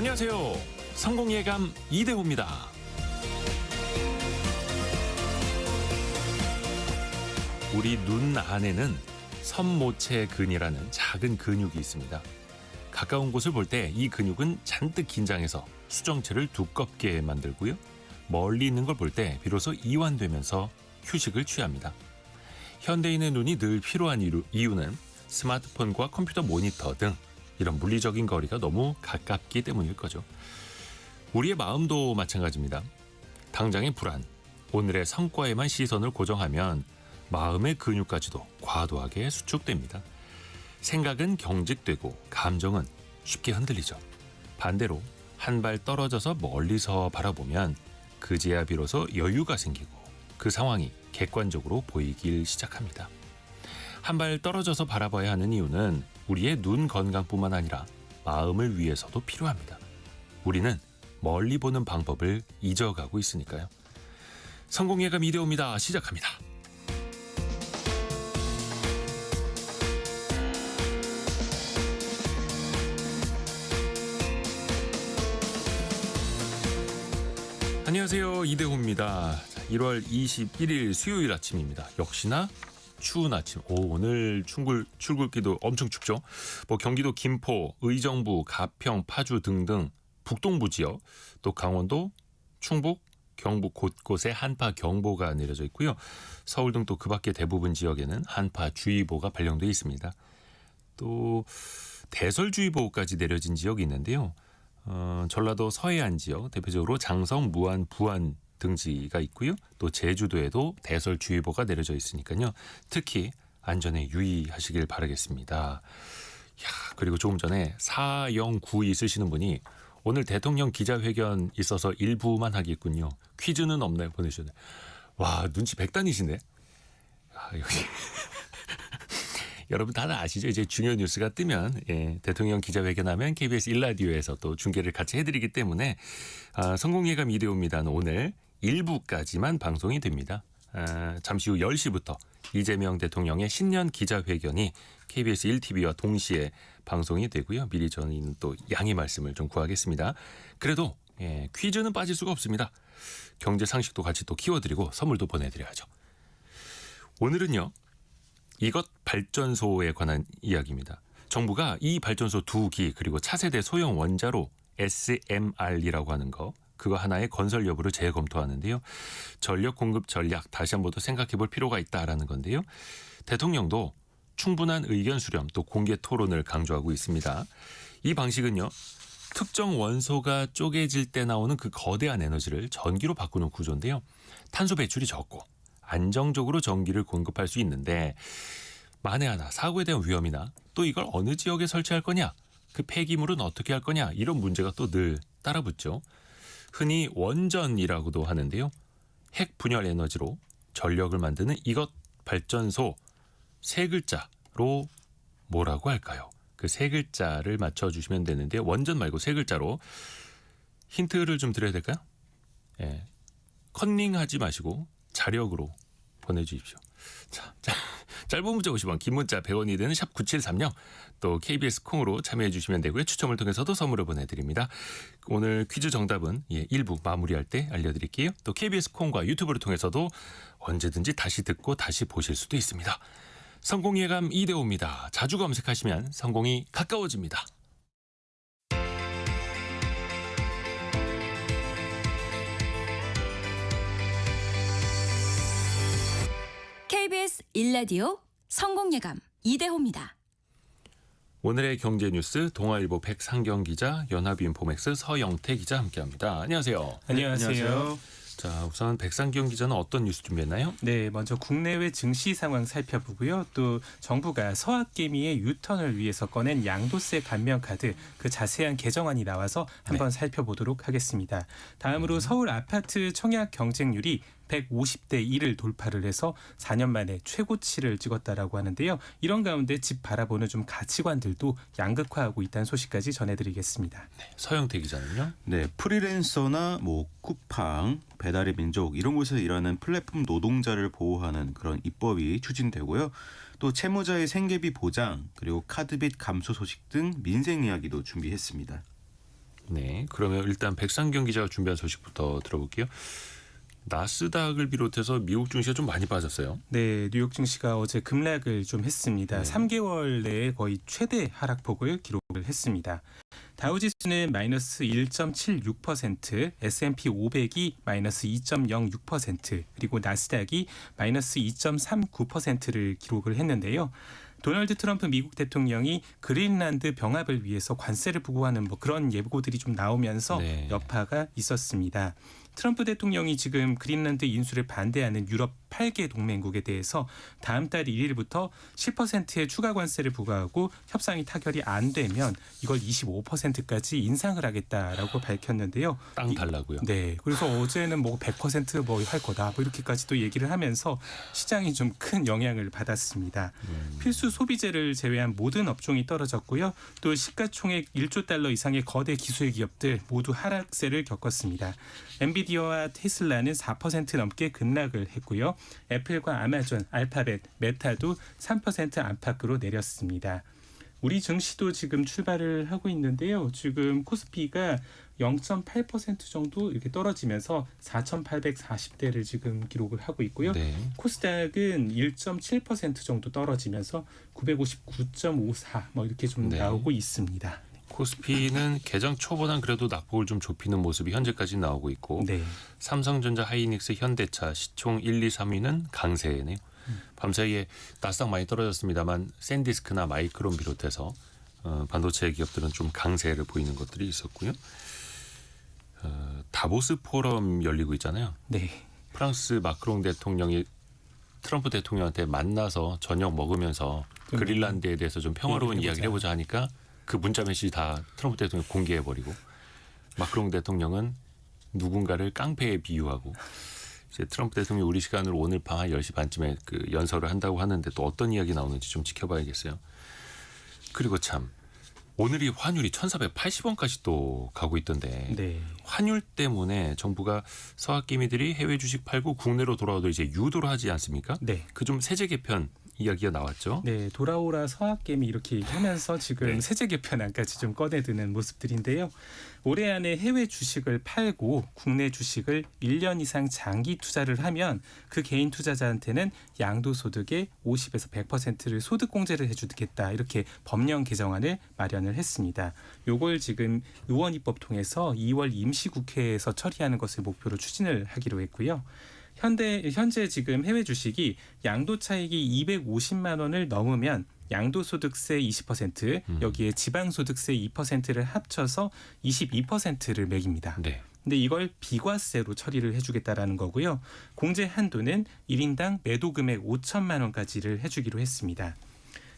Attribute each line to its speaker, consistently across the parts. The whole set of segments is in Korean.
Speaker 1: 안녕하세요. 성공예감 이대호입니다. 우리 눈 안에는 선모체근이라는 작은 근육이 있습니다. 가까운 곳을 볼 때 이 근육은 잔뜩 긴장해서 수정체를 두껍게 만들고요. 멀리 있는 걸 볼 때 비로소 이완되면서 휴식을 취합니다. 현대인의 눈이 늘 피로한 이유는 스마트폰과 컴퓨터 모니터 등 이런 물리적인 거리가 너무 가깝기 때문일 거죠. 우리의 마음도 마찬가지입니다. 당장의 불안, 오늘의 성과에만 시선을 고정하면 마음의 근육까지도 과도하게 수축됩니다. 생각은 경직되고 감정은 쉽게 흔들리죠. 반대로 한 발 떨어져서 멀리서 바라보면 그제야 비로소 여유가 생기고 그 상황이 객관적으로 보이길 시작합니다. 한 발 떨어져서 바라봐야 하는 이유는 우리의 눈 건강뿐만 아니라 마음을 위해서도 필요합니다. 우리는 멀리 보는 방법을 잊어가고 있으니까요. 성공예감 이대호입니다. 시작합니다. 안녕하세요. 이대호입니다. 1월 21일 수요일 아침입니다. 역시나 추운 아침. 오늘 출근길도 엄청 춥죠. 경기도 김포, 의정부, 가평, 파주 등등 북동부 지역, 또 강원도, 충북, 경북 곳곳에 한파경보가 내려져 있고요. 서울 등 또 그 밖의 대부분 지역에는 한파주의보가 발령돼 있습니다. 또 대설주의보까지 내려진 지역이 있는데요. 전라도 서해안 지역, 대표적으로 장성, 무안, 부안 등지가 있고요. 또 제주도에도 대설주의보가 내려져 있으니까요. 특히 안전에 유의하시길 바라겠습니다. 그리고 조금 전에 4092 쓰시는 분이 오늘 대통령 기자회견 있어서 일부만 하겠군요. 퀴즈는 없나요? 보내주셨네요. 와, 눈치 백단이신데? 역시. 여러분 다들 아시죠? 이제 중요한 뉴스가 뜨면 대통령 기자회견하면 KBS 1라디오에서 또 중계를 같이 해드리기 때문에 성공예감 이대호입니다는 오늘 1부까지만 방송이 됩니다. 잠시 후 10시부터 이재명 대통령의 신년 기자회견이 KBS 1TV와 동시에 방송이 되고요. 미리 저는 또 양해 말씀을 좀 구하겠습니다. 그래도 퀴즈는 빠질 수가 없습니다. 경제 상식도 같이 또 키워드리고 선물도 보내드려야죠. 오늘은요. 이것 발전소에 관한 이야기입니다. 정부가 이 발전소 2기 그리고 차세대 소형 원자로 SMR이라고 하는 그거 하나의 건설 여부를 재검토하는데요. 전력 공급 전략 다시 한번 더 생각해 볼 필요가 있다라는 건데요. 대통령도 충분한 의견 수렴 또 공개 토론을 강조하고 있습니다. 이 방식은요. 특정 원소가 쪼개질 때 나오는 그 거대한 에너지를 전기로 바꾸는 구조인데요. 탄소 배출이 적고 안정적으로 전기를 공급할 수 있는데 만에 하나 사고에 대한 위험이나 또 이걸 어느 지역에 설치할 거냐, 그 폐기물은 어떻게 할 거냐 이런 문제가 또 늘 따라붙죠. 흔히 원전이라고도 하는데요. 핵 분열 에너지로 전력을 만드는 이것 발전소 세 글자로 뭐라고 할까요? 그 세 글자를 맞춰주시면 되는데 원전 말고 세 글자로 힌트를 좀 드려야 될까요? 컨닝하지 마시고 자력으로 보내주십시오. 자, 짧은 문자 50원, 긴 문자 100원이 되는 샵 9730, 또 KBS 콩으로 참여해 주시면 되고요. 추첨을 통해서도 선물을 보내드립니다. 오늘 퀴즈 정답은 1부 마무리할 때 알려드릴게요. 또 KBS 콩과 유튜브를 통해서도 언제든지 다시 듣고 다시 보실 수도 있습니다. 성공예감 이대호입니다. 자주 검색하시면 성공이 가까워집니다.
Speaker 2: KBS 1라디오 성공예감 이대호입니다.
Speaker 1: 오늘의 경제 뉴스 동아일보 백상경 기자, 연합인포맥스 서영태 기자 함께합니다. 안녕하세요.
Speaker 3: 안녕하세요.
Speaker 1: 자, 우선 백상경 기자는 어떤 뉴스 준비했나요?
Speaker 3: 네, 먼저 국내외 증시 상황 살펴보고요. 또 정부가 서학개미의 유턴을 위해서 꺼낸 양도세 감면 카드 그 자세한 개정안이 나와서 한번 살펴보도록 하겠습니다. 다음으로 서울 아파트 청약 경쟁률이 150대 1을 돌파를 해서 4년 만에 최고치를 찍었다라고 하는데요. 이런 가운데 집 바라보는 좀 가치관들도 양극화하고 있다는 소식까지 전해드리겠습니다.
Speaker 1: 네, 서영태 기자는요?
Speaker 4: 네, 프리랜서나 쿠팡, 배달의 민족 이런 곳에서 일하는 플랫폼 노동자를 보호하는 그런 입법이 추진되고요. 또 채무자의 생계비 보장 그리고 카드빚 감소 소식 등 민생 이야기도 준비했습니다.
Speaker 1: 네, 그러면 일단 백상경 기자가 준비한 소식부터 들어볼게요. 나스닥을 비롯해서 미국 증시가 좀 많이 빠졌어요.
Speaker 3: 네, 뉴욕 증시가 어제 급락을 좀 했습니다.
Speaker 1: 네.
Speaker 3: 3개월 내에 거의 최대 하락폭을 기록을 했습니다. 다우지수는 마이너스 1.76%, S&P 500이 마이너스 2.06%, 그리고 나스닥이 마이너스 2.39%를 기록을 했는데요. 도널드 트럼프 미국 대통령이 그린란드 병합을 위해서 관세를 부과하는 뭐 그런 예고들이 좀 나오면서
Speaker 1: 네.
Speaker 3: 여파가 있었습니다. 트럼프 대통령이 지금 그린란드 인수를 반대하는 유럽 8개 동맹국에 대해서 다음 달 1일부터 10%의 추가 관세를 부과하고 협상이 타결이 안 되면 이걸 25%까지 인상을 하겠다라고 밝혔는데요.
Speaker 1: 땅 달라고요.
Speaker 3: 네, 그래서 어제는 뭐 100% 할 거다 뭐 이렇게까지 또 얘기를 하면서 시장이 좀 큰 영향을 받았습니다. 필수 소비재를 제외한 모든 업종이 떨어졌고요. 또 시가총액 1조 달러 이상의 거대 기술 기업들 모두 하락세를 겪었습니다. 엔비디아와 테슬라는 4% 넘게 급락을 했고요. 애플과 아마존, 알파벳, 메타도 3% 안팎으로 내렸습니다. 우리 증시도 지금 출발을 하고 있는데요. 지금 코스피가 0.8% 정도 이렇게 떨어지면서 4,840대를 지금 기록을 하고 있고요.
Speaker 1: 네.
Speaker 3: 코스닥은 1.7% 정도 떨어지면서 959.54 뭐 이렇게 좀
Speaker 1: 네.
Speaker 3: 나오고 있습니다.
Speaker 1: 코스피는 개장 초보단 그래도 낙폭을 좀 좁히는 모습이 현재까지 나오고 있고
Speaker 3: 네.
Speaker 1: 삼성전자, 하이닉스, 현대차, 시총 1, 2, 3위는 강세네요. 밤사이에 나스닥 많이 떨어졌습니다만 샌디스크나 마이크론 비롯해서 반도체 기업들은 좀 강세를 보이는 것들이 있었고요. 다보스 포럼 열리고 있잖아요.
Speaker 3: 네.
Speaker 1: 프랑스 마크롱 대통령이 트럼프 대통령한테 만나서 저녁 먹으면서 그린란드에 대해서 좀 평화로운 이야기를 해보자 하니까 그 문자 메시지 다 트럼프 대통령 공개해버리고 마크롱 대통령은 누군가를 깡패에 비유하고 이제 트럼프 대통령이 우리 시간으로 오늘 밤 한 10시 반쯤에 그 연설을 한다고 하는데 또 어떤 이야기 나오는지 좀 지켜봐야겠어요. 그리고 참 오늘이 환율이 1,480원까지 또 가고 있던데
Speaker 3: 네.
Speaker 1: 환율 때문에 정부가 서학개미들이 해외 주식 팔고 국내로 돌아와도 이제 유도를 하지 않습니까?
Speaker 3: 네.
Speaker 1: 그 좀 세제 개편 이야기가 나왔죠.
Speaker 3: 네, 돌아오라 서학개미 이렇게 얘기하면서 지금
Speaker 1: 네.
Speaker 3: 세제 개편안까지 좀 꺼내드는 모습들인데요. 올해 안에 해외 주식을 팔고 국내 주식을 1년 이상 장기 투자를 하면 그 개인 투자자한테는 양도소득의 50에서 100%를 소득공제를 해주겠다 이렇게 법령 개정안을 마련을 했습니다. 요걸 지금 의원 입법 통해서 2월 임시국회에서 처리하는 것을 목표로 추진을 하기로 했고요. 현재 지금 해외 주식이 양도 차익이 250만 원을 넘으면 양도소득세 20%, 여기에 지방소득세 2%를 합쳐서 22%를 매깁니다.
Speaker 1: 네.
Speaker 3: 근데 이걸 비과세로 처리를 해주겠다라는 거고요. 공제 한도는 1인당 매도 금액 5천만 원까지를 해주기로 했습니다.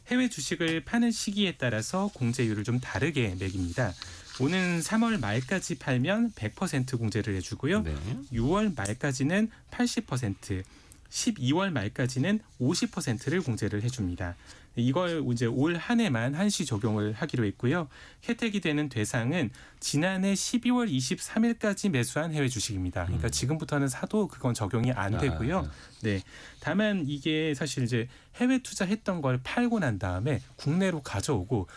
Speaker 3: 해외 주식을 파는 시기에 따라서 공제율을 좀 다르게 매깁니다. 오는 3월 말까지 팔면 100% 공제를 해주고요.
Speaker 1: 네.
Speaker 3: 6월 말까지는 80%, 12월 말까지는 50%를 공제를 해줍니다. 이걸 이제 올 한 해만 한시 적용을 하기로 했고요. 혜택이 되는 대상은 지난해 12월 23일까지 매수한 해외 주식입니다. 그러니까 지금부터는 사도 그건 적용이 안 되고요. 네. 다만 이게 사실 이제 해외 투자했던 걸 팔고 난 다음에 국내로 가져오고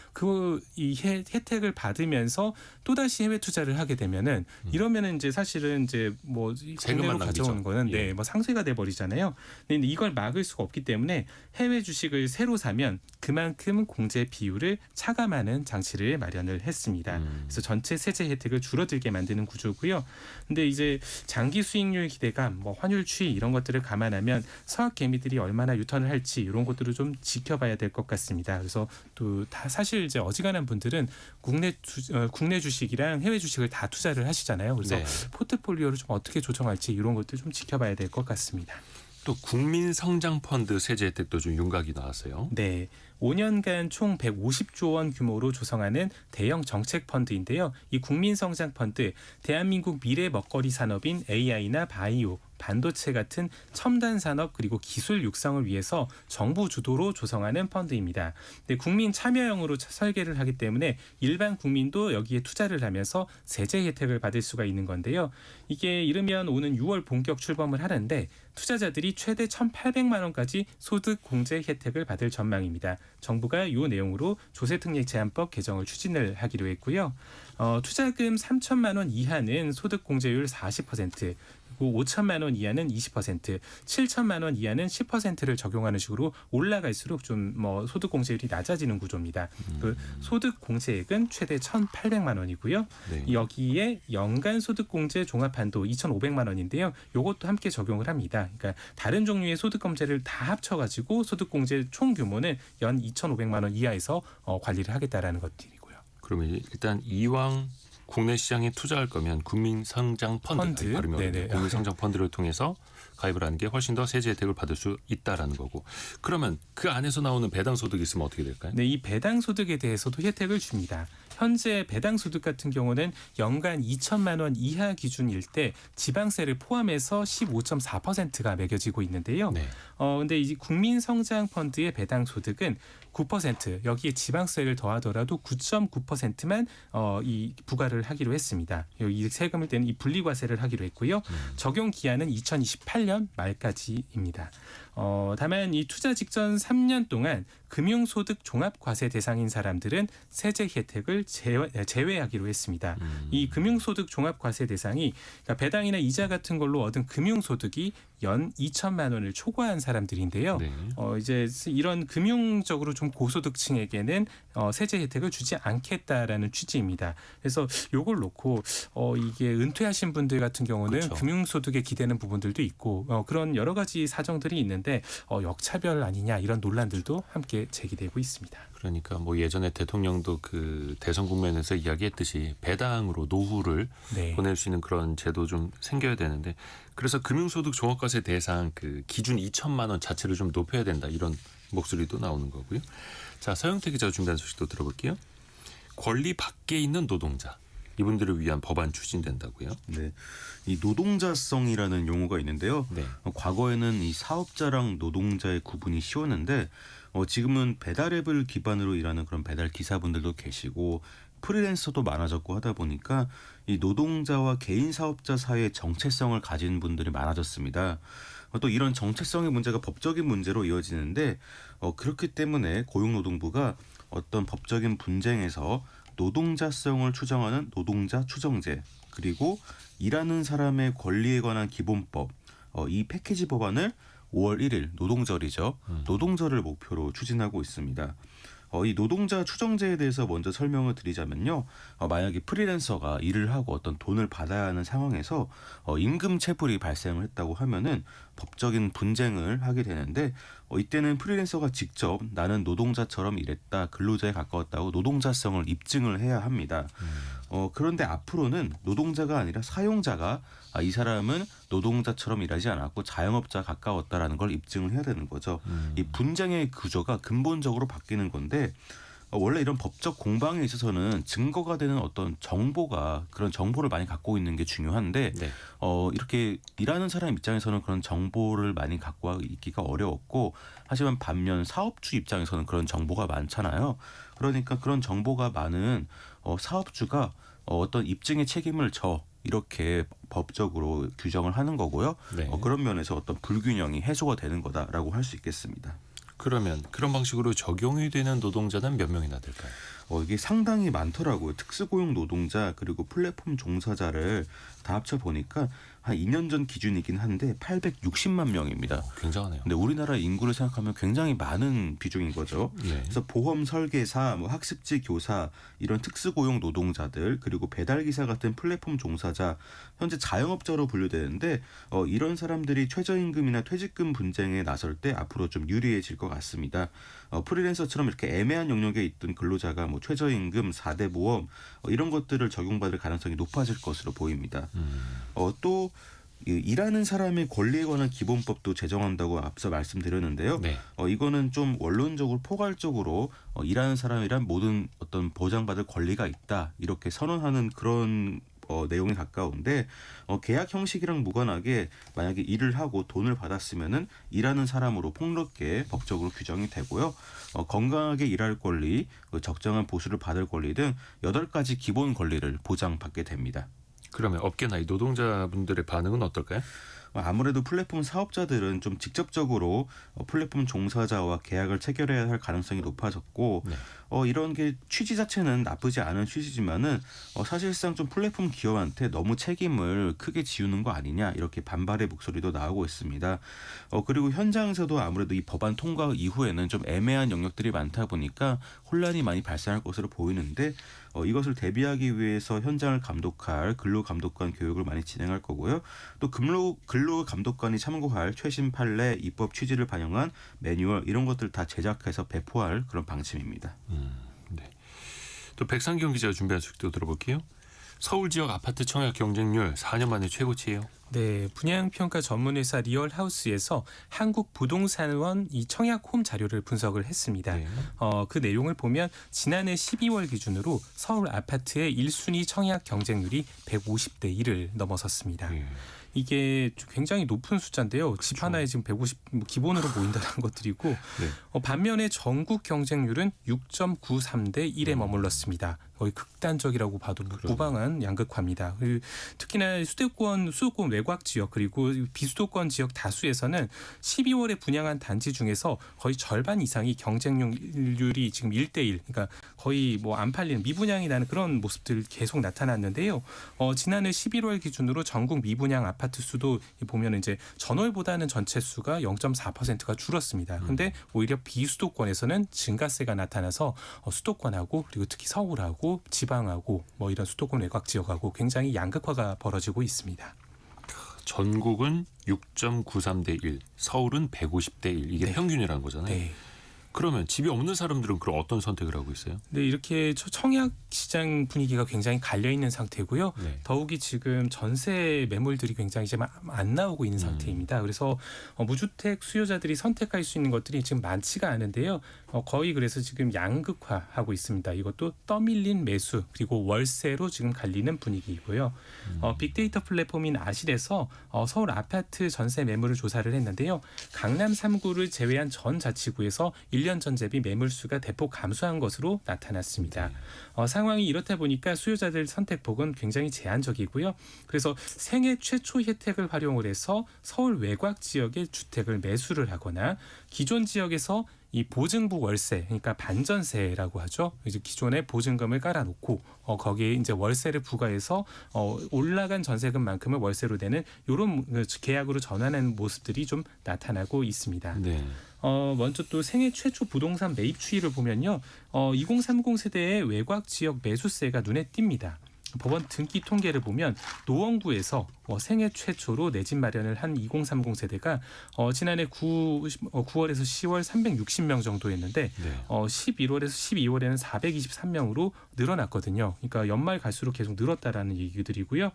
Speaker 3: 이 혜택을 받으면서 또 다시 해외 투자를 하게 되면은 이러면은 이제 사실은 이제 뭐 국내로 가져오는 거는
Speaker 1: 예.
Speaker 3: 뭐 상쇄가 돼 버리잖아요. 근데 이걸 막을 수가 없기 때문에 해외 주식을 새로 사면 그만큼 공제 비율을 차감하는 장치를 마련을 했습니다. 그래서 전체 세제 혜택을 줄어들게 만드는 구조고요. 근데 이제 장기 수익률 기대감, 뭐 환율 추이 이런 것들을 감안하면 서학 개미들이 얼마나 유턴을 할지 이런 것들을 좀 지켜봐야 될 것 같습니다. 그래서 또 다 사실 이제 어지간한 분들은 국내 주식이랑 해외 주식을 다 투자를 하시잖아요. 그래서
Speaker 1: 네.
Speaker 3: 포트폴리오를 좀 어떻게 조정할지 이런 것들 좀 지켜봐야 될 것 같습니다.
Speaker 1: 또 국민성장펀드 세제 혜택도 좀 윤곽이 나왔어요.
Speaker 3: 네. 5년간 총 150조 원 규모로 조성하는 대형 정책 펀드인데요. 이 국민성장펀드 대한민국 미래 먹거리 산업인 AI나 바이오 반도체 같은 첨단 산업 그리고 기술 육성을 위해서 정부 주도로 조성하는 펀드입니다. 근데 국민 참여형으로 설계를 하기 때문에 일반 국민도 여기에 투자를 하면서 세제 혜택을 받을 수가 있는 건데요. 이게 이르면 오는 6월 본격 출범을 하는데 투자자들이 최대 1,800만 원까지 소득 공제 혜택을 받을 전망입니다. 정부가 이 내용으로 조세특례 제한법 개정을 추진을 하기로 했고요. 투자금 3천만 원 이하는 소득 공제율 40%, 그리고 5천만 원 이하는 20%, 7천만 원 이하는 10%를 적용하는 식으로 올라갈수록 좀 소득 공제율이 낮아지는 구조입니다. 그 소득 공제액은 최대 1,800만 원이고요.
Speaker 1: 네.
Speaker 3: 여기에 연간 소득 공제 종합 한도 2,500만 원인데요. 이것도 함께 적용을 합니다. 그러니까 다른 종류의 소득 공제를 다 합쳐가지고 소득 공제 총 규모는 연 2,500만 원 이하에서 관리를 하겠다라는 것들이고요.
Speaker 1: 그러면 일단 이왕 국내 시장에 투자할 거면 국민성장펀드, 국민성장펀드를 통해서 가입을 하는 게 훨씬 더 세제 혜택을 받을 수 있다라는 거고. 그러면 그 안에서 나오는 배당 소득이 있으면 어떻게 될까요?
Speaker 3: 네, 이 배당 소득에 대해서도 혜택을 줍니다. 현재 배당 소득 같은 경우는 연간 2천만 원 이하 기준일 때 지방세를 포함해서 15.4%가 매겨지고 있는데요.
Speaker 1: 네.
Speaker 3: 근데 이 국민성장펀드의 배당 소득은 9%, 여기에 지방세를 더하더라도 9.9%만 이 부과를 하기로 했습니다. 이 세금을 떼는 이 분리과세를 하기로 했고요. 적용 기한은 2028년 말까지입니다. 다만 이 투자 직전 3년 동안 금융소득 종합과세 대상인 사람들은 세제 혜택을 제외하기로 했습니다. 이 금융소득 종합과세 대상이 그러니까 배당이나 이자 같은 걸로 얻은 금융소득이 연 2천만 원을 초과한 사람들인데요.
Speaker 1: 네.
Speaker 3: 이제 이런 금융적으로 좀 고소득층에게는 세제 혜택을 주지 않겠다라는 취지입니다. 그래서 이걸 놓고 이게 은퇴하신 분들 같은 경우는
Speaker 1: 그렇죠.
Speaker 3: 금융소득에 기대는 부분들도 있고 그런 여러 가지 사정들이 있는데 역차별 아니냐 이런 논란들도 함께 제기되고 있습니다.
Speaker 1: 그러니까 예전에 대통령도 그 대선 국면에서 이야기했듯이 배당으로 노후를
Speaker 3: 네.
Speaker 1: 보낼 수 있는 그런 제도 좀 생겨야 되는데 그래서 금융소득 종합과세 대상 그 기준 2천만 원 자체를 좀 높여야 된다 이런 목소리도 나오는 거고요. 자, 서영태 기자가 준비한 소식도 들어볼게요. 권리 밖에 있는 노동자 이분들을 위한 법안 추진된다고요.
Speaker 4: 네, 이 노동자성이라는 용어가 있는데요.
Speaker 1: 네.
Speaker 4: 과거에는 이 사업자랑 노동자의 구분이 쉬웠는데 지금은 배달앱을 기반으로 일하는 그런 배달 기사분들도 계시고 프리랜서도 많아졌고 하다 보니까 이 노동자와 개인 사업자 사이의 정체성을 가진 분들이 많아졌습니다. 또 이런 정체성의 문제가 법적인 문제로 이어지는데 그렇기 때문에 고용노동부가 어떤 법적인 분쟁에서 노동자성을 추정하는 노동자 추정제 그리고 일하는 사람의 권리에 관한 기본법 이 패키지 법안을 5월 1일 노동절이죠. 노동절을 목표로 추진하고 있습니다. 이 노동자 추정제에 대해서 먼저 설명을 드리자면요. 만약에 프리랜서가 일을 하고 어떤 돈을 받아야 하는 상황에서 임금 체불이 발생을 했다고 하면은 법적인 분쟁을 하게 되는데 이때는 프리랜서가 직접 나는 노동자처럼 일했다, 근로자에 가까웠다고 노동자성을 입증을 해야 합니다. 그런데 앞으로는 노동자가 아니라 사용자가 이 사람은 노동자처럼 일하지 않았고 자영업자 가까웠다라는 걸 입증을 해야 되는 거죠. 이 분쟁의 구조가 근본적으로 바뀌는 건데 원래 이런 법적 공방에 있어서는 증거가 되는 어떤 정보가 그런 정보를 많이 갖고 있는 게 중요한데
Speaker 1: 네.
Speaker 4: 이렇게 일하는 사람 입장에서는 그런 정보를 많이 갖고 있기가 어려웠고 하지만 반면 사업주 입장에서는 그런 정보가 많잖아요. 그러니까 그런 정보가 많은 사업주가 어떤 입증의 책임을 이렇게 법적으로 규정을 하는 거고요.
Speaker 1: 네.
Speaker 4: 그런 면에서 어떤 불균형이 해소가 되는 거다라고 할 수 있겠습니다.
Speaker 1: 그러면 그런 방식으로 적용이 되는 노동자는 몇 명이나 될까요?
Speaker 4: 이게 상당히 많더라고요. 특수고용 노동자 그리고 플랫폼 종사자를 다 합쳐 보니까 한 2년 전 기준이긴 한데 860만 명입니다.
Speaker 1: 굉장하네요.
Speaker 4: 근데 우리나라 인구를 생각하면 굉장히 많은 비중인 거죠.
Speaker 1: 네.
Speaker 4: 그래서 보험 설계사, 학습지 교사 이런 특수고용 노동자들 그리고 배달기사 같은 플랫폼 종사자 현재 자영업자로 분류되는데 이런 사람들이 최저임금이나 퇴직금 분쟁에 나설 때 앞으로 좀 유리해질 것 같습니다. 프리랜서처럼 이렇게 애매한 영역에 있던 근로자가 최저임금, 4대 보험 이런 것들을 적용받을 가능성이 높아질 것으로 보입니다. 또 일하는 사람의 권리에 관한 기본법도 제정한다고 앞서 말씀드렸는데요.
Speaker 1: 네.
Speaker 4: 이거는 좀 원론적으로 포괄적으로 일하는 사람이란 모든 어떤 보장받을 권리가 있다 이렇게 선언하는 그런 내용에 가까운데 계약 형식이랑 무관하게 만약에 일을 하고 돈을 받았으면은 일하는 사람으로 폭넓게 법적으로 규정이 되고요. 건강하게 일할 권리, 적정한 보수를 받을 권리 등 8가지 기본 권리를 보장받게 됩니다.
Speaker 1: 그러면 업계나 이 노동자분들의 반응은 어떨까요?
Speaker 4: 아무래도 플랫폼 사업자들은 좀 직접적으로 플랫폼 종사자와 계약을 체결해야 할 가능성이 높아졌고
Speaker 1: 네.
Speaker 4: 이런 게 취지 자체는 나쁘지 않은 취지지만은 사실상 좀 플랫폼 기업한테 너무 책임을 크게 지우는 거 아니냐 이렇게 반발의 목소리도 나오고 있습니다. 그리고 현장에서도 아무래도 이 법안 통과 이후에는 좀 애매한 영역들이 많다 보니까 혼란이 많이 발생할 것으로 보이는데 이것을 대비하기 위해서 현장을 감독할 근로감독관 교육을 많이 진행할 거고요. 또 근로감독관이 참고할 최신 판례, 입법 취지를 반영한 매뉴얼 이런 것들 다 제작해서 배포할 그런 방침입니다.
Speaker 1: 네. 또 백상경 기자가 준비한 소식도 들어볼게요. 서울 지역 아파트 청약 경쟁률 4년 만에 최고치예요.
Speaker 3: 네, 분양평가 전문회사 리얼하우스에서 한국부동산원 이 청약홈 자료를 분석을 했습니다.
Speaker 1: 네.
Speaker 3: 그 내용을 보면 지난해 12월 기준으로 서울 아파트의 1순위 청약 경쟁률이 150대 1을 넘어섰습니다.
Speaker 1: 예.
Speaker 3: 이게 굉장히 높은 숫자인데요. 집 하나에 지금 150 기본으로 보인다는 것들이고
Speaker 1: 네.
Speaker 3: 반면에 전국 경쟁률은 6.93대 1에 머물렀습니다. 거의 극단적이라고 봐도 무방한 양극화입니다. 특히나 수도권 외곽 지역 그리고 비수도권 지역 다수에서는 12월에 분양한 단지 중에서 거의 절반 이상이 경쟁률이 지금 1대1, 그러니까 거의 뭐 안 팔리는 미분양이 나는 그런 모습들 계속 나타났는데요. 지난해 11월 기준으로 전국 미분양 아파트 수도 보면 이제 전월보다는 전체 수가 0.4%가 줄었습니다. 근데 오히려 비수도권에서는 증가세가 나타나서 수도권하고 그리고 특히 서울하고 지방하고 뭐 이런 수도권 외곽 지역하고 굉장히 양극화가 벌어지고 있습니다.
Speaker 1: 전국은 6.93대 1, 서울은 150대 1. 이게
Speaker 3: 네.
Speaker 1: 평균이라는 거잖아요.
Speaker 3: 네.
Speaker 1: 그러면 집이 없는 사람들은 그럼 어떤 선택을 하고 있어요?
Speaker 3: 네, 이렇게 청약 시장 분위기가 굉장히 갈려 있는 상태고요.
Speaker 1: 네.
Speaker 3: 더욱이 지금 전세 매물들이 굉장히 이제 안 나오고 있는 상태입니다. 그래서 무주택 수요자들이 선택할 수 있는 것들이 지금 많지가 않은데요. 거의 그래서 지금 양극화하고 있습니다. 이것도 떠밀린 매수 그리고 월세로 지금 갈리는 분위기이고요. 빅데이터 플랫폼인 아실에서 서울 아파트 전세 매물을 조사를 했는데요. 강남 3구를 제외한 전 자치구에서 1년 전 대비 매물수가 대폭 감소한 것으로 나타났습니다. 상황이 이렇다 보니까 수요자들 선택폭은 굉장히 제한적이고요. 그래서 생애 최초 혜택을 활용을 해서 서울 외곽 지역의 주택을 매수를 하거나 기존 지역에서 이 보증부 월세, 그러니까 반전세라고 하죠. 이제 기존에 보증금을 깔아놓고 거기에 이제 월세를 부과해서 올라간 전세금만큼을 월세로 내는 이런 계약으로 전환하는 모습들이 좀 나타나고 있습니다.
Speaker 1: 네.
Speaker 3: 먼저 또 생애 최초 부동산 매입 추이를 보면요. 2030 세대의 외곽 지역 매수세가 눈에 띕니다. 법원 등기 통계를 보면 노원구에서 생애 최초로 내 집 마련을 한 2030 세대가 지난해 9월에서 10월 360명 정도였는데
Speaker 1: 네.
Speaker 3: 11월에서 12월에는 423명으로 늘어났거든요. 그러니까 연말 갈수록 계속 늘었다라는 얘기들이고요.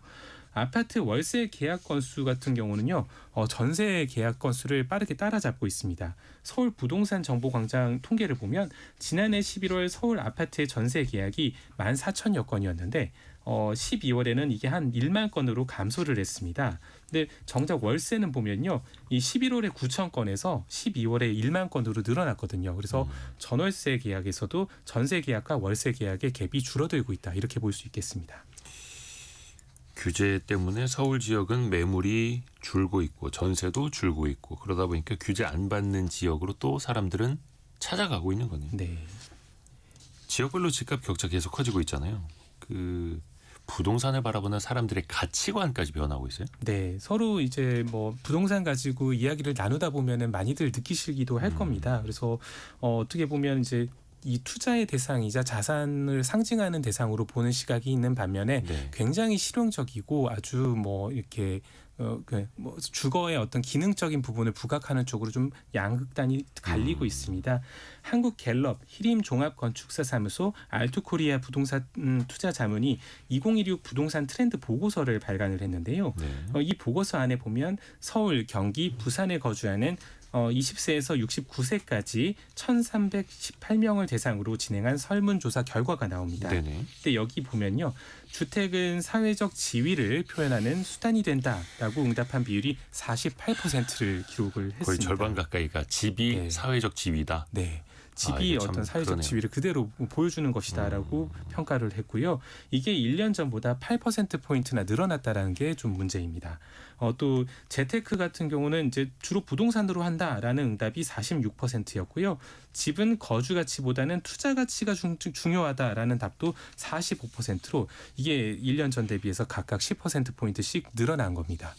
Speaker 3: 아파트 월세 계약 건수 같은 경우는요. 전세 계약 건수를 빠르게 따라잡고 있습니다. 서울 부동산 정보광장 통계를 보면 지난해 11월 서울 아파트의 전세 계약이 14,000여 건이었는데 12월에는 이게 한 1만 건으로 감소를 했습니다. 근데 정작 월세는 보면요. 이 11월에 9천 건에서 12월에 1만 건으로 늘어났거든요. 그래서 전월세 계약에서도 전세 계약과 월세 계약의 갭이 줄어들고 있다. 이렇게 볼 수 있겠습니다.
Speaker 1: 규제 때문에 서울 지역은 매물이 줄고 있고 전세도 줄고 있고 그러다 보니까 규제 안 받는 지역으로 또 사람들은 찾아가고 있는 거네요.
Speaker 3: 네.
Speaker 1: 지역별로 집값 격차 계속 커지고 있잖아요. 그 부동산을 바라보는 사람들의 가치관까지 변하고 있어요.
Speaker 3: 네, 서로 이제 뭐 부동산 가지고 이야기를 나누다 보면은 많이들 느끼시기도 할 겁니다. 그래서 어떻게 보면 이제 이 투자의 대상이자 자산을 상징하는 대상으로 보는 시각이 있는 반면에
Speaker 1: 네.
Speaker 3: 굉장히 실용적이고 아주 뭐 이렇게 주거의 어떤 기능적인 부분을 부각하는 쪽으로 좀 양극단이 갈리고 있습니다. 한국 갤럽 히림 종합건축사사무소 알투코리아 부동산 투자 자문이 2016 부동산 트렌드 보고서를 발간을 했는데요.
Speaker 1: 네.
Speaker 3: 이 보고서 안에 보면 서울, 경기, 부산에 거주하는 20세에서 69세까지 1,318명을 대상으로 진행한 설문조사 결과가 나옵니다.
Speaker 1: 네네.
Speaker 3: 근데 여기 보면요. 주택은 사회적 지위를 표현하는 수단이 된다라고 응답한 비율이 48%를 기록을 했습니다.
Speaker 1: 거의 절반 가까이가 집이
Speaker 3: 네.
Speaker 1: 사회적 지위다.
Speaker 3: 네. 집이
Speaker 1: 이거 참
Speaker 3: 어떤 사회적
Speaker 1: 그러네요.
Speaker 3: 지위를 그대로 보여주는 것이다라고 평가를 했고요. 이게 1년 전보다 8%포인트나 늘어났다라는 게 좀 문제입니다. 또 재테크 같은 경우는 이제 주로 부동산으로 한다라는 응답이 46%였고요. 집은 거주 가치보다는 투자 가치가 중요하다라는 답도 45%로 이게 1년 전 대비해서 각각 10%포인트씩 늘어난 겁니다.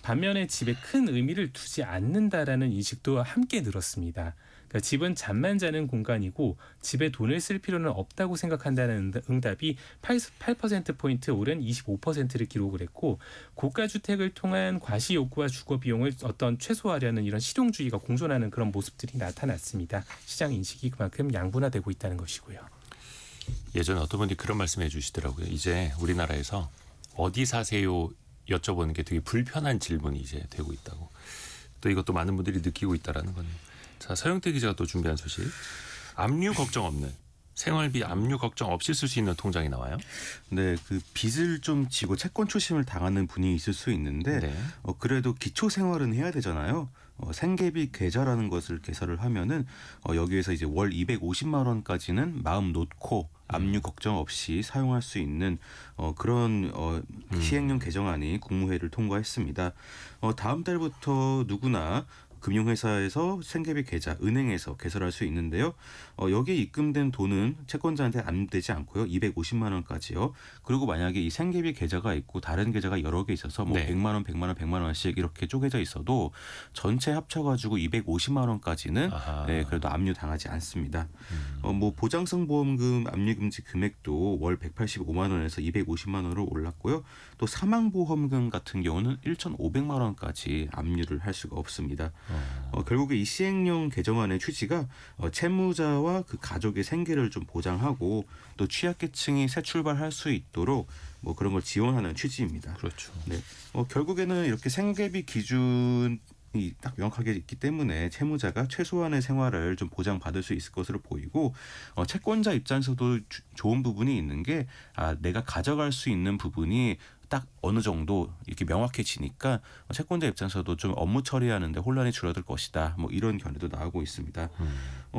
Speaker 3: 반면에 집에 큰 의미를 두지 않는다라는 인식도 함께 늘었습니다. 그러니까 집은 잠만 자는 공간이고 집에 돈을 쓸 필요는 없다고 생각한다는 응답이 8%포인트 오른 25%를 기록을 했고 고가 주택을 통한 과시 욕구와 주거 비용을 어떤 최소화하려는 이런 실용주의가 공존하는 그런 모습들이 나타났습니다. 시장 인식이 그만큼 양분화되고 있다는 것이고요.
Speaker 1: 예전에 어떤 분이 그런 말씀해 주시더라고요. 이제 우리나라에서 어디 사세요 여쭤보는 게 되게 불편한 질문이 이제 되고 있다고. 또 이것도 많은 분들이 느끼고 있다라는 거네요. 자, 서영태 기자가 또 준비한 소식. 압류 걱정 없는 생활비 압류 걱정 없이 쓸 수 있는 통장이 나와요.
Speaker 4: 네, 그 빚을 좀 지고 채권 초심을 당하는 분이 있을 수 있는데
Speaker 1: 네.
Speaker 4: 그래도 기초 생활은 해야 되잖아요. 생계비 계좌라는 것을 개설을 하면은 여기에서 이제 월 250만 원까지는 마음 놓고 압류 걱정 없이 사용할 수 있는 그런 시행령 개정안이 국무회의를 통과했습니다. 다음 달부터 누구나 금융회사에서 생계비 계좌, 은행에서 개설할 수 있는데요. 여기에 입금된 돈은 채권자한테 압류되지 않고요. 250만 원까지요. 그리고 만약에 이 생계비 계좌가 있고 다른 계좌가 여러 개 있어서 뭐
Speaker 1: 네.
Speaker 4: 100만 원, 100만 원, 100만 원씩 이렇게 쪼개져 있어도 전체 합쳐가지고 250만 원까지는
Speaker 1: 아하.
Speaker 4: 네, 그래도 압류 당하지 않습니다. 뭐 보장성 보험금 압류 금지 금액도 월 185만 원에서 250만 원으로 올랐고요. 또 사망보험금 같은 경우는 1,500만 원까지 압류를 할 수가 없습니다. 결국에 이 시행령 개정안의 취지가 채무자와 그 가족의 생계를 좀 보장하고 또 취약계층이 새 출발할 수 있도록 뭐 그런 걸 지원하는 취지입니다.
Speaker 1: 그렇죠.
Speaker 4: 네, 결국에는 이렇게 생계비 기준이 딱 명확하게 있기 때문에 채무자가 최소한의 생활을 좀 보장받을 수 있을 것으로 보이고 채권자 입장에서도 좋은 부분이 있는 게 내가 가져갈 수 있는 부분이 딱 어느 정도 이렇게 명확해지니까 채권자 입장에서도 좀 업무 처리하는데 혼란이 줄어들 것이다. 뭐 이런 견해도 나오고 있습니다.